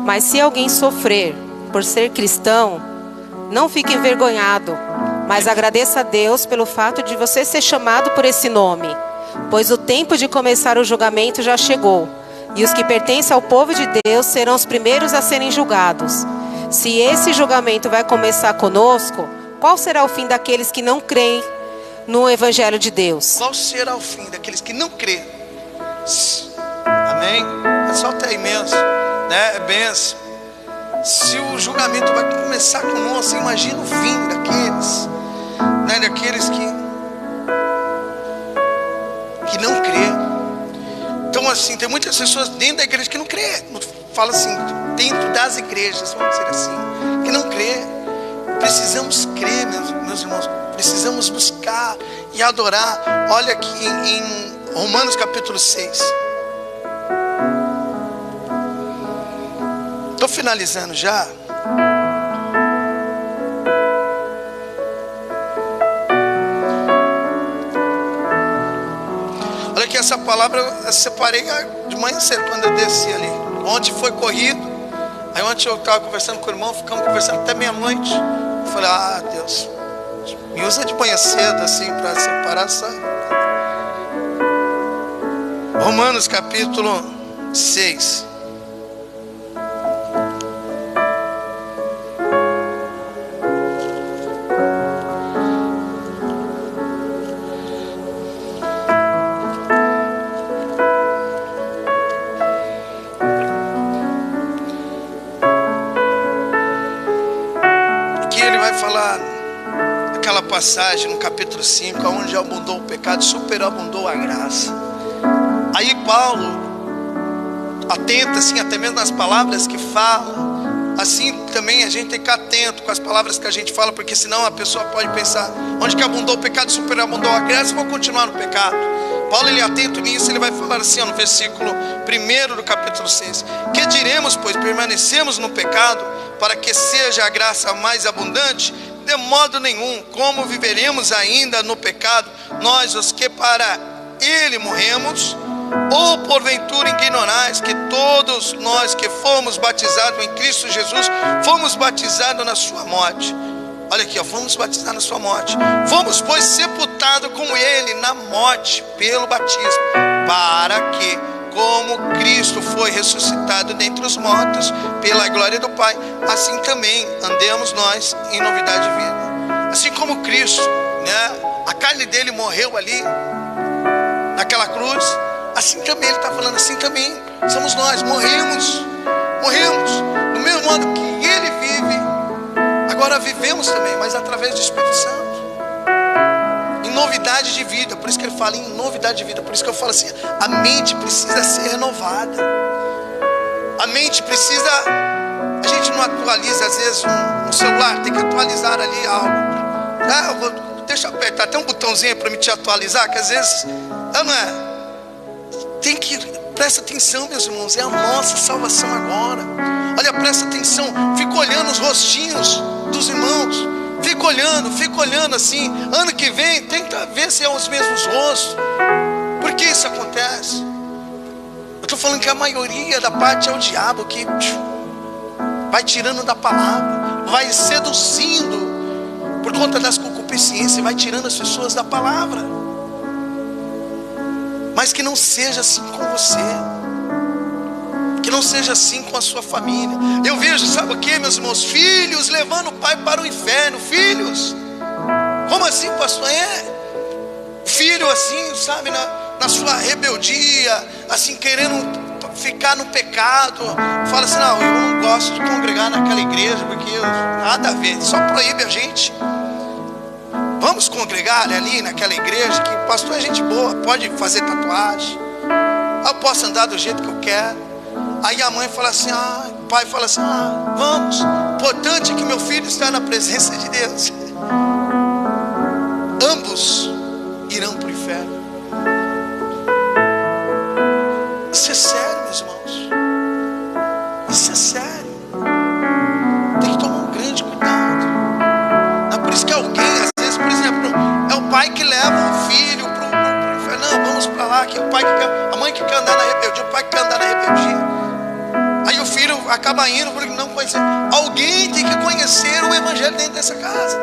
Mas se alguém sofrer por ser cristão, não fique envergonhado, mas agradeça a Deus pelo fato de você ser chamado por esse nome, pois o tempo de começar o julgamento já chegou, e os que pertencem ao povo de Deus serão os primeiros a serem julgados. Se esse julgamento vai começar conosco, qual será o fim daqueles que não creem no Evangelho de Deus? Qual será o fim daqueles que não creem? Amém? É só até aí mesmo, né? É benção. Se o julgamento vai começar conosco, imagina o fim daqueles, né? Daqueles que não crê. Então assim, tem muitas pessoas dentro da igreja que não crê. Fala assim, dentro das igrejas, vamos dizer assim, que não crê. Precisamos crer, meus irmãos. Precisamos buscar e adorar. Olha aqui em Romanos capítulo 6. Estou finalizando já. Olha aqui, essa palavra eu separei de manhã cedo quando eu desci ali. Ontem foi corrido. Aí ontem eu estava conversando com o irmão, ficamos conversando até meia-noite. Eu falei, Deus, me usa de manhã cedo assim para separar, sabe? Romanos capítulo 6. Aquela passagem no capítulo 5, onde abundou o pecado, superabundou a graça. Aí Paulo atenta assim, até mesmo nas palavras que fala. Assim também a gente tem que ficar atento com as palavras que a gente fala, porque senão a pessoa pode pensar, onde que abundou o pecado, superabundou a graça, vou continuar no pecado. Paulo, ele é atento nisso, ele vai falar assim, no versículo 1 do capítulo 6. Que diremos, pois, permanecemos no pecado, para que seja a graça mais abundante? De modo nenhum. Como viveremos ainda no pecado, nós os que para ele morremos? Ou porventura ignorais que todos nós que fomos batizados em Cristo Jesus, fomos batizados na sua morte? Olha aqui, fomos batizados na sua morte. Fomos, pois, sepultados com ele na morte pelo batismo, para que, como Cristo foi ressuscitado dentre os mortos pela glória do Pai, assim também andemos nós em novidade de vida. Assim como Cristo, né, a carne dele morreu ali naquela cruz, assim também ele está falando, assim também somos nós, morremos do mesmo modo que ele vive, agora vivemos também, mas através do Espírito Santo, em novidade de vida. Por isso que ele fala em novidade de vida. Por isso que eu falo assim, a mente precisa ser renovada. A mente precisa, a gente não atualiza às vezes um celular, tem que atualizar ali algo. Deixa eu apertar até um botãozinho para me te atualizar, que às vezes não é. Tem que Presta atenção, meus irmãos, é a nossa salvação agora. Olha, presta atenção, fica olhando os rostinhos dos irmãos. Fica olhando assim. Ano que vem, tenta ver se é os mesmos rostos. Por que isso acontece? Eu estou falando que a maioria da parte é o diabo que vai tirando da palavra, vai seduzindo por conta das concupiscências, vai tirando as pessoas da palavra. Mas que não seja assim com você, que não seja assim com a sua família. Eu vejo, sabe o que, meus irmãos? Filhos levando o pai para o inferno. Filhos, como assim, pastor? Filho assim, sabe, na sua rebeldia, assim, querendo ficar no pecado. Fala assim, não, eu não gosto de congregar naquela igreja, porque nada a ver, só proíbe a gente. Vamos congregar ali naquela igreja, que o pastor é gente boa, pode fazer tatuagem, eu posso andar do jeito que eu quero. Aí a mãe fala assim, o pai fala assim, vamos, o importante é que meu filho está na presença de Deus. Ambos irão para o inferno. Isso é sério, meus irmãos. Isso é sério. Tem que tomar um grande cuidado. É por isso que alguém, às vezes, por exemplo, é o pai que leva o filho para o inferno. Não, vamos para lá, que é o pai que quer, a mãe que quer andar na rebeldia, o pai que quer andar na rebeldia. Aí o filho acaba indo porque não conhece. Alguém tem que conhecer o evangelho dentro dessa casa,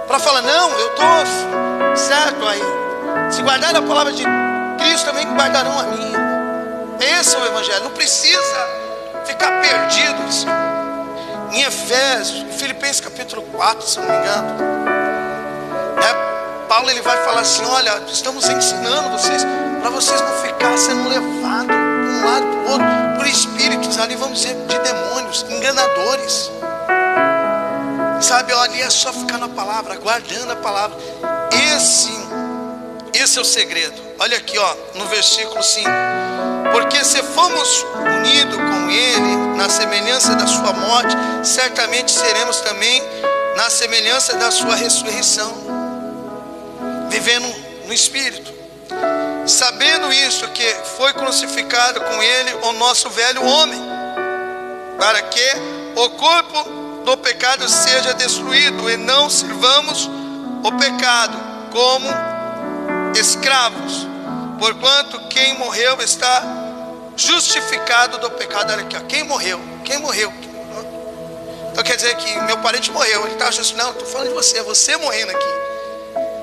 para falar, não, eu estou certo aí. Se guardarem a palavra de Cristo, também guardarão a minha. Esse é o evangelho. Não precisa ficar perdidos. Em Efésios, Filipenses capítulo 4, se não me engano, Paulo ele vai falar assim, olha, estamos ensinando vocês, para vocês não ficar sendo levados de um lado para o outro, por espíritos ali, vamos dizer, de demônios, enganadores. Sabe, olha, é só ficar na palavra, guardando a palavra. Esse é o segredo. Olha aqui, no versículo 5. Porque se fomos unidos com Ele na semelhança da sua morte, certamente seremos também na semelhança da sua ressurreição, vivendo no Espírito. Sabendo isso, que foi crucificado com Ele o nosso velho homem, para que o corpo do pecado seja destruído, e não sirvamos o pecado como escravos, porquanto quem morreu está justificado do pecado. Olha aqui, quem morreu? Então quer dizer que meu parente morreu, ele está justificado. Não, estou falando de você morrendo aqui.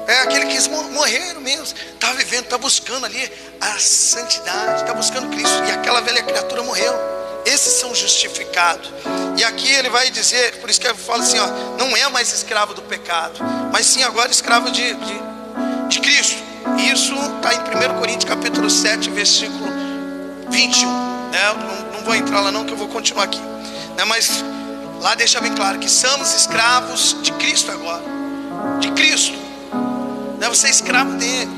É aquele que morrer mesmo, está vivendo, está buscando ali a santidade, está buscando Cristo, e aquela velha criatura morreu. Esses são justificados. E aqui ele vai dizer, por isso que eu falo assim, não é mais escravo do pecado, mas sim agora escravo de Cristo. Isso está em 1 Coríntios capítulo 7, versículo 21, né? Não vou entrar lá não, que eu vou continuar aqui, né? Mas lá deixa bem claro que somos escravos de Cristo agora, de Cristo, né? Você é escravo dele.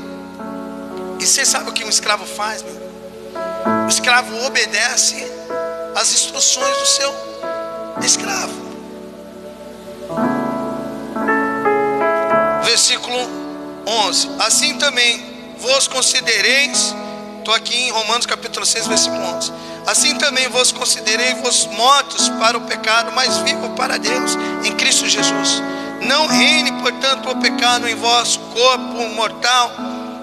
E você sabe o que um escravo faz, meu? O escravo obedece às instruções do seu escravo. Versículo 11. Assim também vos considereis, estou aqui em Romanos capítulo 6, versículo 11. Assim também vos considerei-vos mortos para o pecado, mas vivos para Deus em Cristo Jesus. Não reine, portanto, o pecado em vosso corpo mortal,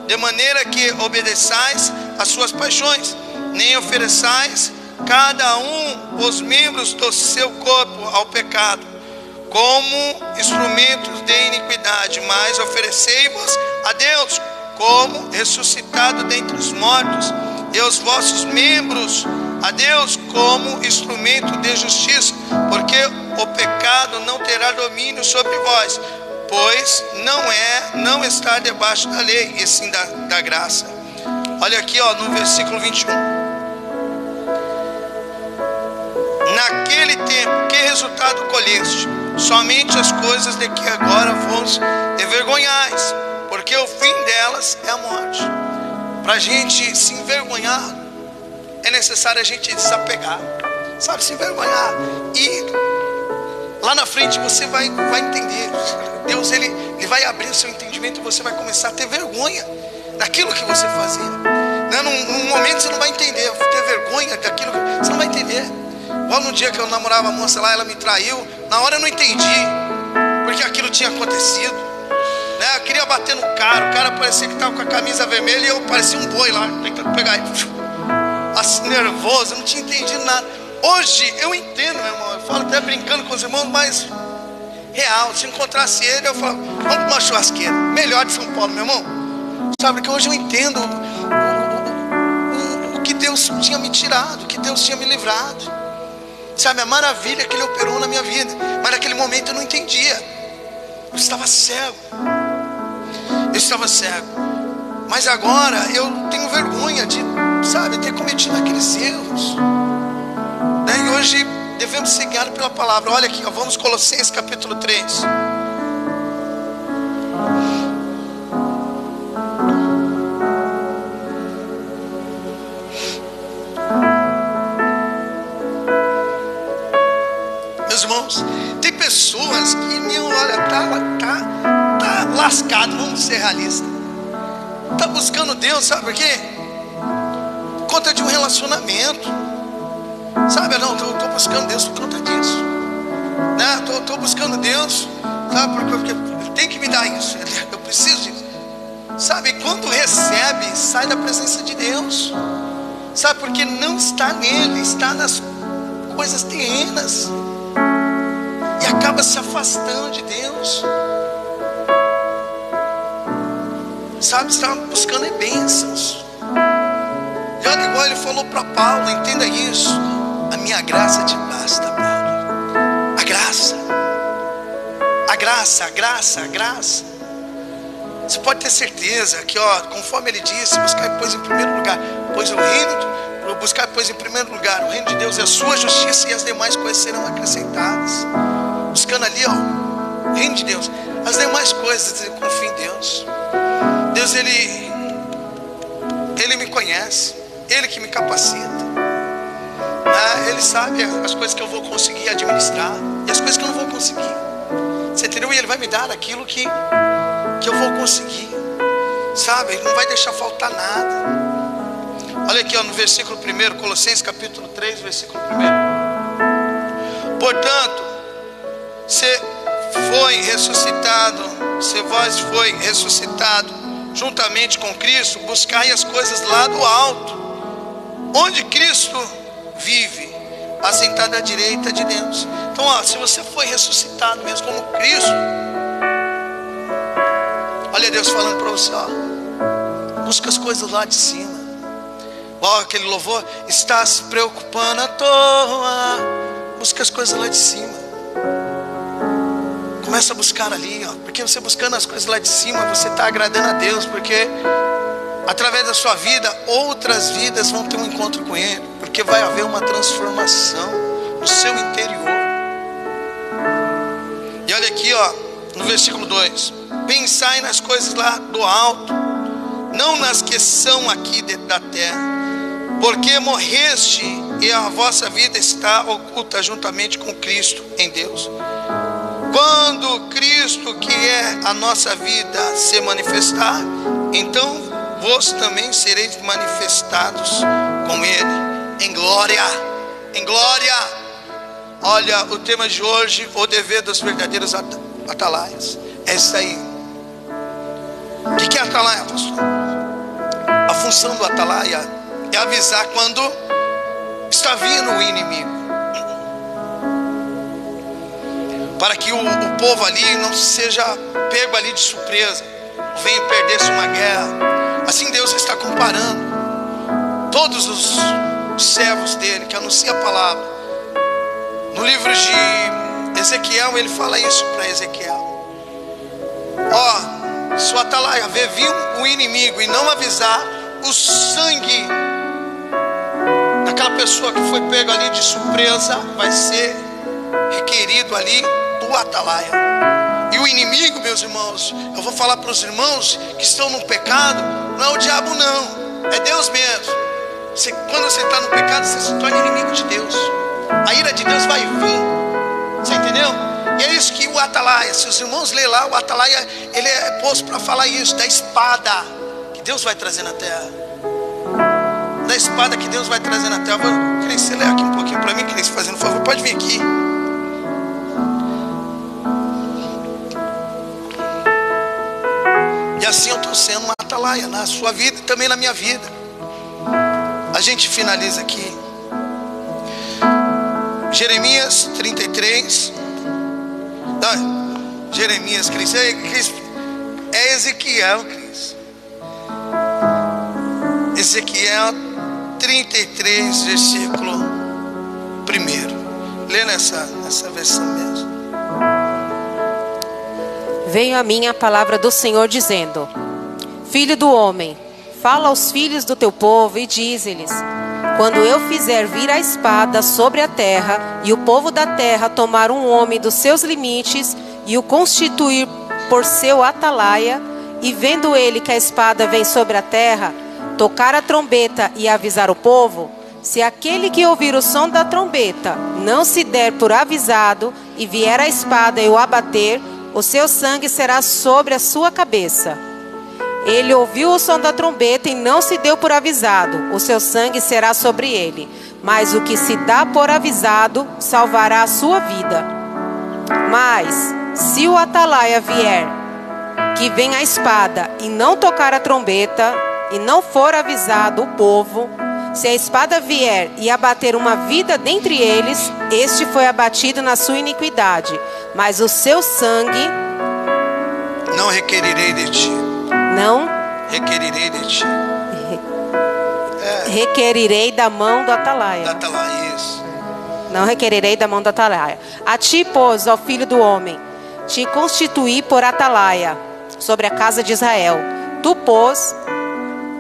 de maneira que obedeçais às suas paixões, nem ofereçais cada um os membros do seu corpo ao pecado, como instrumentos de iniquidade, mas oferecei-vos a Deus como ressuscitado dentre os mortos, e os vossos membros a Deus como instrumento de justiça, porque o pecado não terá domínio sobre vós, pois não está debaixo da lei, e sim da graça. Olha aqui, no versículo 21. Naquele tempo, que resultado colheste? Somente as coisas de que agora vos envergonhais, porque o fim delas é a morte. Para a gente se envergonhar, é necessário a gente desapegar, sabe, se envergonhar. E lá na frente você vai entender. Deus ele vai abrir o seu entendimento, e você vai começar a ter vergonha daquilo que você fazia. né? Num momento você não vai entender, ter vergonha daquilo, você não vai entender. Igual no dia que eu namorava a moça lá, ela me traiu. Na hora eu não entendi porque aquilo tinha acontecido, né? Eu queria bater no cara, o cara parecia que estava com a camisa vermelha e eu parecia um boi lá, tentando pegar ele, assim, nervoso, eu não tinha entendido nada. Hoje eu entendo, meu irmão, eu falo até brincando com os irmãos, mas real, se eu encontrasse ele, eu falo, vamos para uma churrasqueira, melhor de São Paulo, meu irmão. Sabe, que hoje eu entendo o que Deus tinha me tirado, o que Deus tinha me livrado. Sabe, a maravilha que Ele operou na minha vida. Mas naquele momento eu não entendia. Eu estava cego. Mas agora eu tenho vergonha de, sabe, ter cometido aqueles erros. E hoje devemos ser guiados pela palavra. Olha aqui, ó, vamos Colossenses capítulo 3. Meus irmãos, tem pessoas que, olha, tá lascado, vamos ser realistas. Tá buscando Deus, sabe por quê? Por conta de um relacionamento. Sabe, não, tô buscando Deus por conta disso, né? Tô buscando Deus, sabe, porque Ele tem que me dar isso, eu preciso disso. Sabe, quando recebe, sai da presença de Deus. Sabe, porque não está nele, está nas coisas terrenas. E acaba se afastando de Deus. Sabe, está buscando bênçãos. E olha, igual Ele falou para Paulo, entenda isso. A minha graça te basta, Paulo. A graça. Você pode ter certeza que, ó, conforme Ele disse, buscar pois em primeiro lugar, pois o reino, buscar pois em primeiro lugar o reino de Deus é a sua justiça, e as demais coisas serão acrescentadas. Buscando ali, ó, o reino de Deus, as demais coisas, eu confio em Deus. Deus, Ele me conhece, Ele que me capacita. Ele sabe as coisas que eu vou conseguir administrar e as coisas que eu não vou conseguir. Você entendeu? E Ele vai me dar aquilo que eu vou conseguir. Sabe? Ele não vai deixar faltar nada. Olha aqui, ó, no versículo 1, Colossenses capítulo 3, versículo 1. Portanto, se vós foi ressuscitado juntamente com Cristo, buscai as coisas lá do alto, onde Cristo vive, assentado à direita de Deus. Então, ó, se você foi ressuscitado mesmo como Cristo, olha Deus falando para você, ó, busca as coisas lá de cima. Ó, aquele louvor, está se preocupando à toa, busca as coisas lá de cima. Começa a buscar ali, ó, porque você buscando as coisas lá de cima, você está agradando a Deus, porque através da sua vida, outras vidas vão ter um encontro com Ele, porque vai haver uma transformação no seu interior. E olha aqui, ó, no versículo 2: pensai nas coisas lá do alto, não nas que são aqui da terra, porque morreste e a vossa vida está oculta juntamente com Cristo em Deus. Quando Cristo, que é a nossa vida, se manifestar, então vós também sereis manifestados com Ele em glória. Em glória. Olha, o tema de hoje, o dever dos verdadeiros atalaias, é isso aí. O que é atalaia, pastor? A função do atalaia é avisar quando está vindo o inimigo, para que o povo ali não seja pego ali de surpresa, venha perder-se uma guerra. Assim Deus está comparando todos os servos dele que anunciam a palavra. No livro de Ezequiel, ele fala isso para Ezequiel: ó, se o atalaia ver vir o inimigo e não avisar, o sangue daquela pessoa que foi pego ali de surpresa vai ser requerido ali do atalaia. E o inimigo, meus irmãos, eu vou falar para os irmãos que estão no pecado, não é o diabo não, é Deus mesmo. Quando você está no pecado, você se torna inimigo de Deus. A ira de Deus vai vir. Você entendeu? E é isso que o atalaia, se os irmãos lerem lá, o atalaia, ele é posto para falar isso, da espada que Deus vai trazer na terra. da espada que Deus vai trazer na terra. Cris, você lê aqui um pouquinho para mim, Cris, fazendo favor. Pode vir aqui. E assim eu estou sendo uma atalaia na sua vida e também na minha vida. A gente finaliza aqui. Jeremias 33. Não, Jeremias, Cris. É Ezequiel, Cris. Ezequiel 33, versículo 1. Lê nessa versão mesmo. Veio a mim a palavra do Senhor dizendo: Filho do homem, fala aos filhos do teu povo e dize-lhes: quando eu fizer vir a espada sobre a terra, e o povo da terra tomar um homem dos seus limites, e o constituir por seu atalaia, e vendo ele que a espada vem sobre a terra, tocar a trombeta e avisar o povo, se aquele que ouvir o som da trombeta não se der por avisado, e vier a espada e o abater, o seu sangue será sobre a sua cabeça. Ele ouviu o som da trombeta e não se deu por avisado, o seu sangue será sobre ele. Mas o que se dá por avisado salvará a sua vida. Mas se o atalaia vier, que vem a espada, e não tocar a trombeta, e não for avisado o povo, se a espada vier e abater uma vida dentre eles, este foi abatido na sua iniquidade, mas o seu sangue não requerirei de ti. Não requerirei de ti. Requerirei da mão do atalaia. Da atalaia, isso. Não requerirei da mão do atalaia. A ti, pois, ó filho do homem, te constituí por atalaia sobre a casa de Israel. Tu, pois,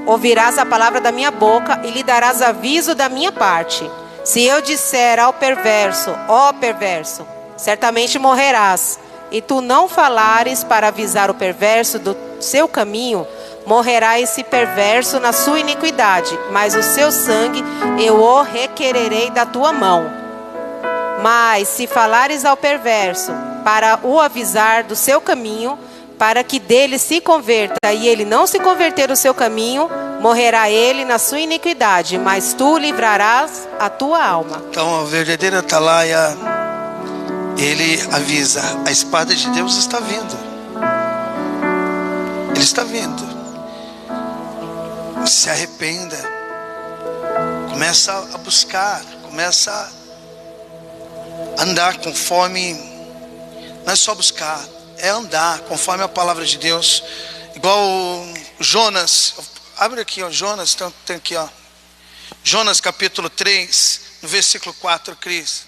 ouvirás a palavra da minha boca e lhe darás aviso da minha parte. Se eu disser ao perverso, ó perverso, certamente morrerás, e tu não falares para avisar o perverso do seu caminho, morrerá esse perverso na sua iniquidade, mas o seu sangue eu o requererei da tua mão. Mas se falares ao perverso para o avisar do seu caminho, para que dele se converta, e ele não se converter do seu caminho, morrerá ele na sua iniquidade, mas tu livrarás a tua alma. Então, a verdadeira atalaia, ele avisa: a espada de Deus está vindo. Ele está vindo. Se arrependa. Começa a buscar. Começa a andar conforme. Não é só buscar, é andar conforme a palavra de Deus. Igual Jonas. Abre aqui, ó, Jonas, tem aqui, ó. Jonas capítulo 3, no versículo 4, Cris.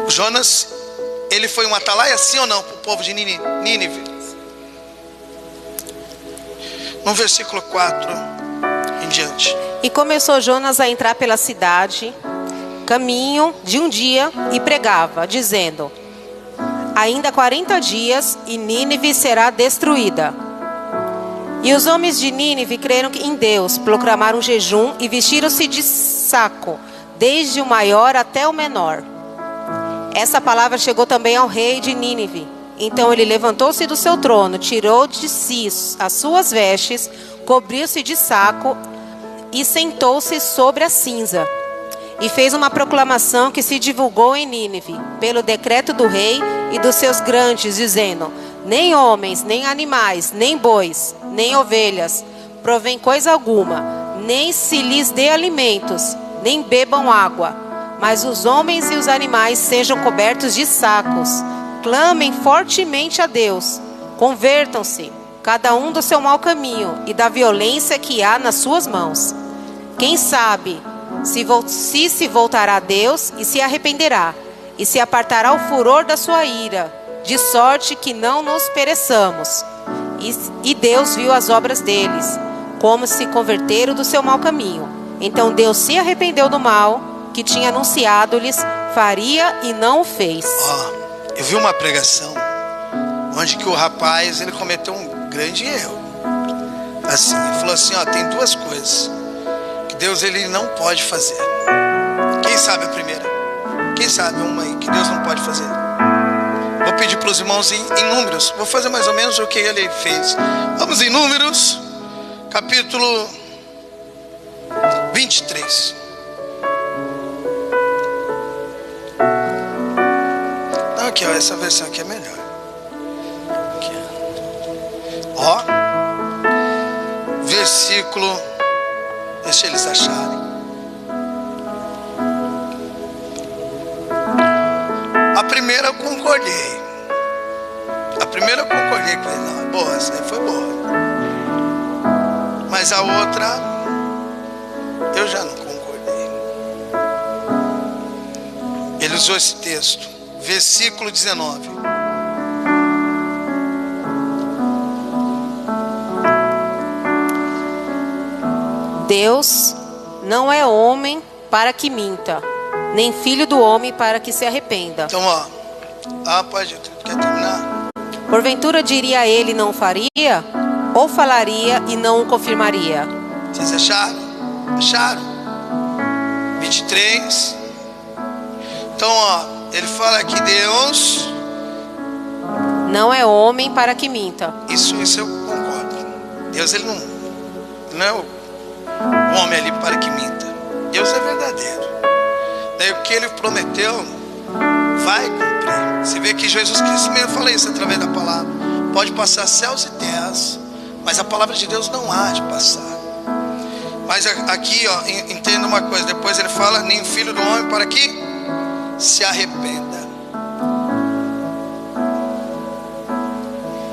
Jonas, ele foi um atalaia, sim ou não, para o povo de Nínive? No versículo 4 em diante. E começou Jonas a entrar pela cidade, caminho de um dia, e pregava, dizendo: ainda 40 dias e Nínive será destruída. E os homens de Nínive creram em Deus, proclamaram jejum e vestiram-se de saco, desde o maior até o menor. Essa palavra chegou também ao rei de Nínive. Então ele levantou-se do seu trono, tirou de si as suas vestes, cobriu-se de saco e sentou-se sobre a cinza. E fez uma proclamação que se divulgou em Nínive, pelo decreto do rei e dos seus grandes, dizendo: nem homens, nem animais, nem bois, nem ovelhas, provém coisa alguma, nem se lhes dê alimentos, nem bebam água, mas os homens e os animais sejam cobertos de sacos. Clamem fortemente a Deus, convertam-se, cada um do seu mau caminho e da violência que há nas suas mãos. Quem sabe se voltará a Deus e se arrependerá, e se apartará o furor da sua ira, de sorte que não nos pereçamos. E Deus viu as obras deles, como se converteram do seu mau caminho. Então Deus se arrependeu do mal que tinha anunciado-lhes faria e não o fez. Eu vi uma pregação onde que o rapaz, ele cometeu um grande erro. Assim, ele falou assim, tem duas coisas que Deus ele não pode fazer. Quem sabe a primeira? Quem sabe uma aí que Deus não pode fazer? Vou pedir para os irmãos em Números. Vou fazer mais ou menos o que ele fez. Vamos em Números, capítulo 23. Não, aqui, ó, essa versão aqui é melhor. Aqui, ó. Versículo. Deixa eles acharem. A primeira eu concordei. Com ele. Não, é boa, essa aí foi boa. Mas a outra, eu já não concordei. Ele usou esse texto, versículo 19. Deus não é homem para que minta, nem filho do homem para que se arrependa. Então, ó. Pode. Quer terminar? Porventura diria ele não faria? Ou falaria e não o confirmaria? Vocês acharam? Acharam? 23. Então, ó. Ele fala que Deus não é homem para que minta. Isso eu concordo. Deus, ele não é o homem ali para que minta. Deus é verdadeiro. Daí o que ele prometeu vai cumprir. Você vê que Jesus Cristo mesmo fala isso através da palavra. Pode passar céus e terras, mas a palavra de Deus não há de passar. Mas aqui, ó, entenda uma coisa. Depois ele fala, nem o filho do homem para que se arrependa.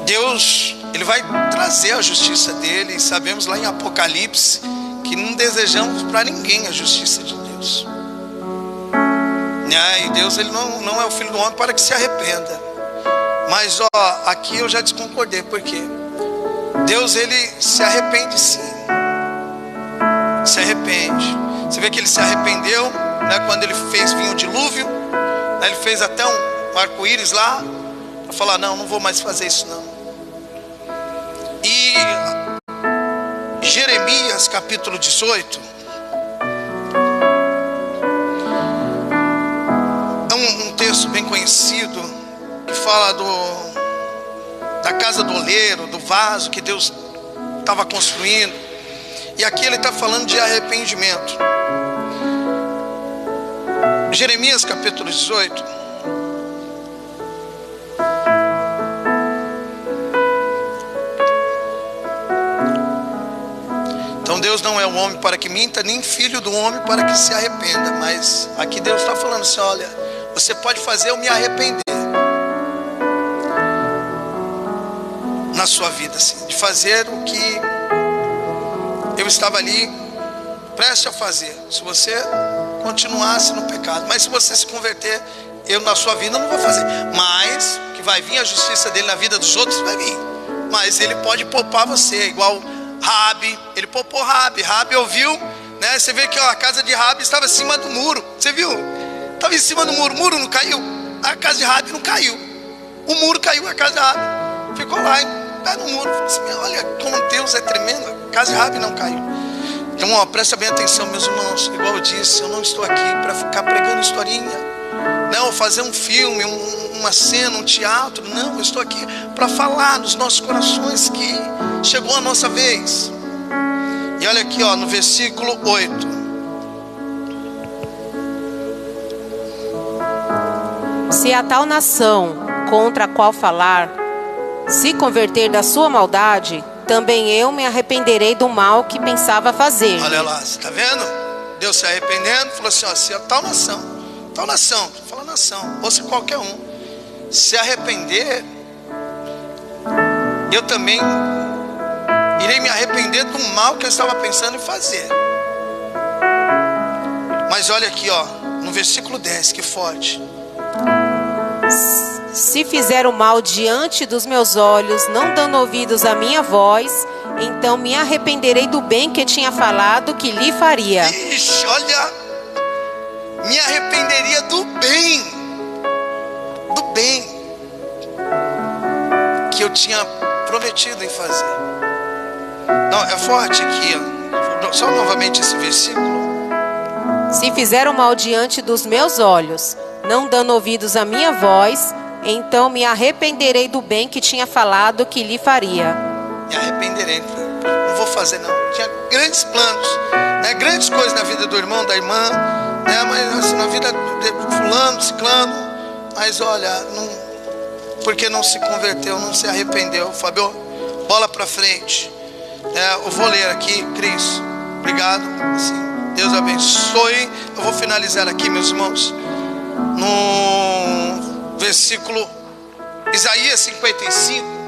Deus, ele vai trazer a justiça dele. E sabemos lá em Apocalipse que não desejamos para ninguém a justiça de Deus. E Deus, ele não é o filho do homem para que se arrependa. Mas ó, aqui eu já desconcordei. Por quê? Deus, ele se arrepende sim. Se arrepende. Você vê que ele se arrependeu, né, quando ele fez vir o dilúvio, né, ele fez até um arco-íris lá, para falar, não vou mais fazer isso não. E Jeremias capítulo 18 é um texto bem conhecido, que fala da casa do oleiro, do vaso que Deus estava construindo. E aqui ele está falando de arrependimento. Jeremias capítulo 18. Então Deus não é o homem para que minta, nem filho do homem para que se arrependa. Mas aqui Deus está falando assim, olha, você pode fazer eu me arrepender na sua vida, assim, de fazer o que eu estava ali prestes a fazer. Se você continuasse no pecado, mas se você se converter, eu na sua vida não vou fazer. Mas que vai vir a justiça dele na vida dos outros, vai vir. Mas ele pode poupar você, igual Raabe. Ele poupou Raabe. Raabe ouviu, né? Você vê que ó, a casa de Raabe estava em cima do muro. Você viu? Estava em cima do muro. O muro não caiu. A casa de Raabe não caiu. O muro caiu, a casa de Raabe ficou lá, pé no muro. Assim, olha como Deus é tremendo. A casa de Raabe não caiu. Então, ó, presta bem atenção, meus irmãos. Igual eu disse, eu não estou aqui para ficar pregando historinha, não, ou fazer um filme, uma cena, um teatro. Não, eu estou aqui para falar nos nossos corações que chegou a nossa vez. E olha aqui, ó, no versículo 8. Se a tal nação contra a qual falar se converter da sua maldade, também eu me arrependerei do mal que pensava fazer. Olha lá, você está vendo? Deus se arrependendo, falou assim, ó, se a tal nação, fala nação, ou se qualquer um se arrepender, eu também irei me arrepender do mal que eu estava pensando em fazer. Mas olha aqui, ó, no versículo 10, que forte. Se fizer o mal diante dos meus olhos, não dando ouvidos à minha voz, então me arrependerei do bem que tinha falado que lhe faria. Ixi, olha, me arrependeria do bem que eu tinha prometido em fazer. Não, é forte aqui, ó. Só novamente esse versículo. Se fizer o mal diante dos meus olhos, não dando ouvidos à minha voz, Então me arrependerei do bem que tinha falado que lhe faria. Me arrependerei. Não vou fazer não. Tinha grandes planos, né? Grandes coisas na vida do irmão, da irmã, né? Mas assim, na vida de fulano, ciclano. Mas olha, não, porque não se converteu, não se arrependeu. Fábio, bola para frente. Eu vou ler aqui, Cris. Obrigado. Assim, Deus abençoe. Eu vou finalizar aqui, meus irmãos, no versículo Isaías 55.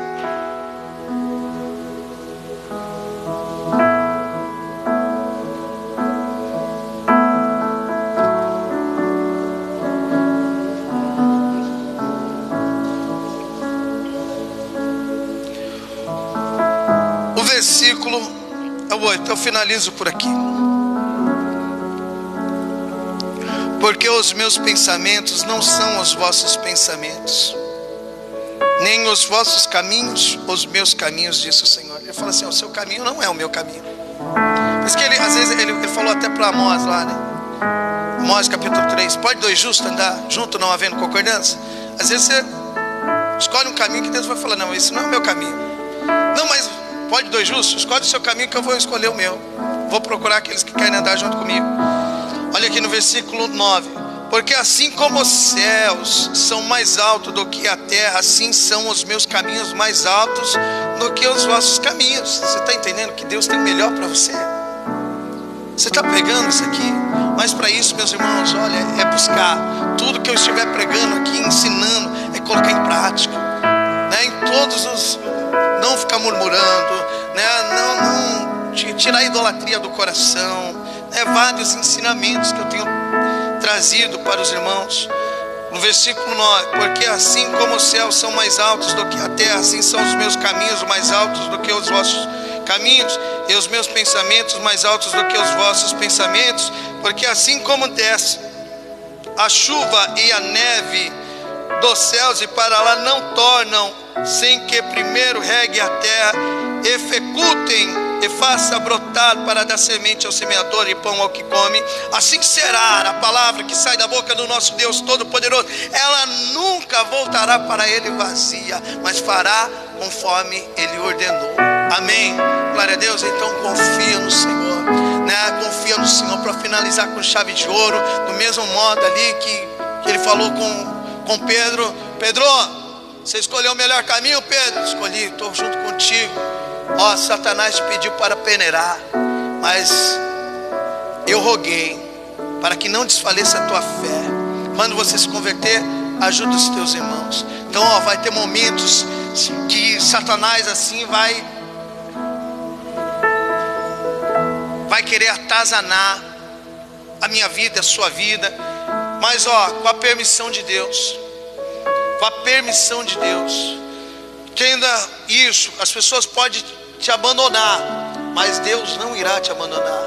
O versículo é o 8. Eu finalizo por aqui. Porque os meus pensamentos não são os vossos pensamentos, nem os vossos caminhos, os meus caminhos, disse o Senhor. Ele fala assim: o seu caminho não é o meu caminho. Por isso que ele, às vezes, ele falou até para Amós lá, né? Amós capítulo 3. Pode dois justos andar junto, não havendo concordância? Às vezes você escolhe um caminho que Deus vai falar: não, esse não é o meu caminho. Não, mas pode dois justos? Escolhe o seu caminho que eu vou escolher o meu. Vou procurar aqueles que querem andar junto comigo. Olha aqui no versículo 9. Porque assim como os céus são mais altos do que a terra, assim são os meus caminhos mais altos do que os vossos caminhos. Você está entendendo que Deus tem o melhor para você? Você está pegando isso aqui? Mas para isso, meus irmãos, olha, é buscar. Tudo que eu estiver pregando aqui, ensinando, é colocar em prática, né? Em todos os... Não ficar murmurando, né? Não tirar a idolatria do coração. Vários ensinamentos que eu tenho trazido para os irmãos. No versículo 9: porque assim como os céus são mais altos do que a terra, assim são os meus caminhos mais altos do que os vossos caminhos, e os meus pensamentos mais altos do que os vossos pensamentos. Porque assim como desce a chuva e a neve dos céus e para lá não tornam, sem que primeiro regue a terra e fecundem e faça brotar para dar semente ao semeador e pão ao que come, assim será a palavra que sai da boca do nosso Deus Todo-Poderoso. Ela nunca voltará para Ele vazia, mas fará conforme Ele ordenou. Amém. Glória a Deus. Então confia no Senhor, né? Confia no Senhor. Para finalizar com chave de ouro, do mesmo modo ali que Ele falou com Pedro: Pedro, você escolheu o melhor caminho, Pedro? Escolhi, estou junto contigo. Satanás te pediu para peneirar, mas eu roguei para que não desfaleça a tua fé. Quando você se converter, ajuda os teus irmãos. Então vai ter momentos que Satanás assim vai querer atazanar a minha vida, a sua vida. Mas com a permissão de Deus, com a permissão de Deus, entenda isso. As pessoas podem te abandonar, mas Deus não irá te abandonar,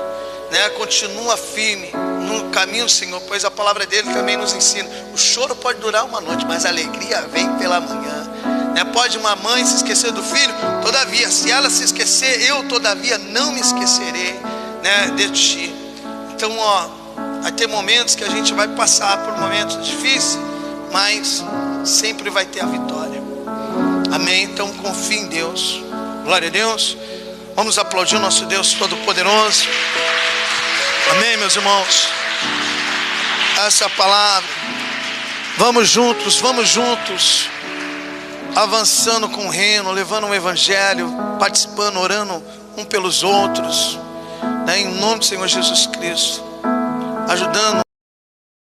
né? Continua firme no caminho, Senhor, pois a palavra dele também nos ensina: o choro pode durar uma noite, mas a alegria vem pela manhã, né? Pode uma mãe se esquecer do filho, todavia, se ela se esquecer, eu todavia não me esquecerei, né, de ti. Então vai ter momentos que a gente vai passar por momentos difíceis, mas sempre vai ter a vitória. Amém. Então confie em Deus. Glória a Deus. Vamos aplaudir o nosso Deus Todo-Poderoso. Amém, meus irmãos. Essa é a palavra. Vamos juntos, avançando com o reino, levando o evangelho, participando, orando um pelos outros, né? Em nome do Senhor Jesus Cristo, ajudando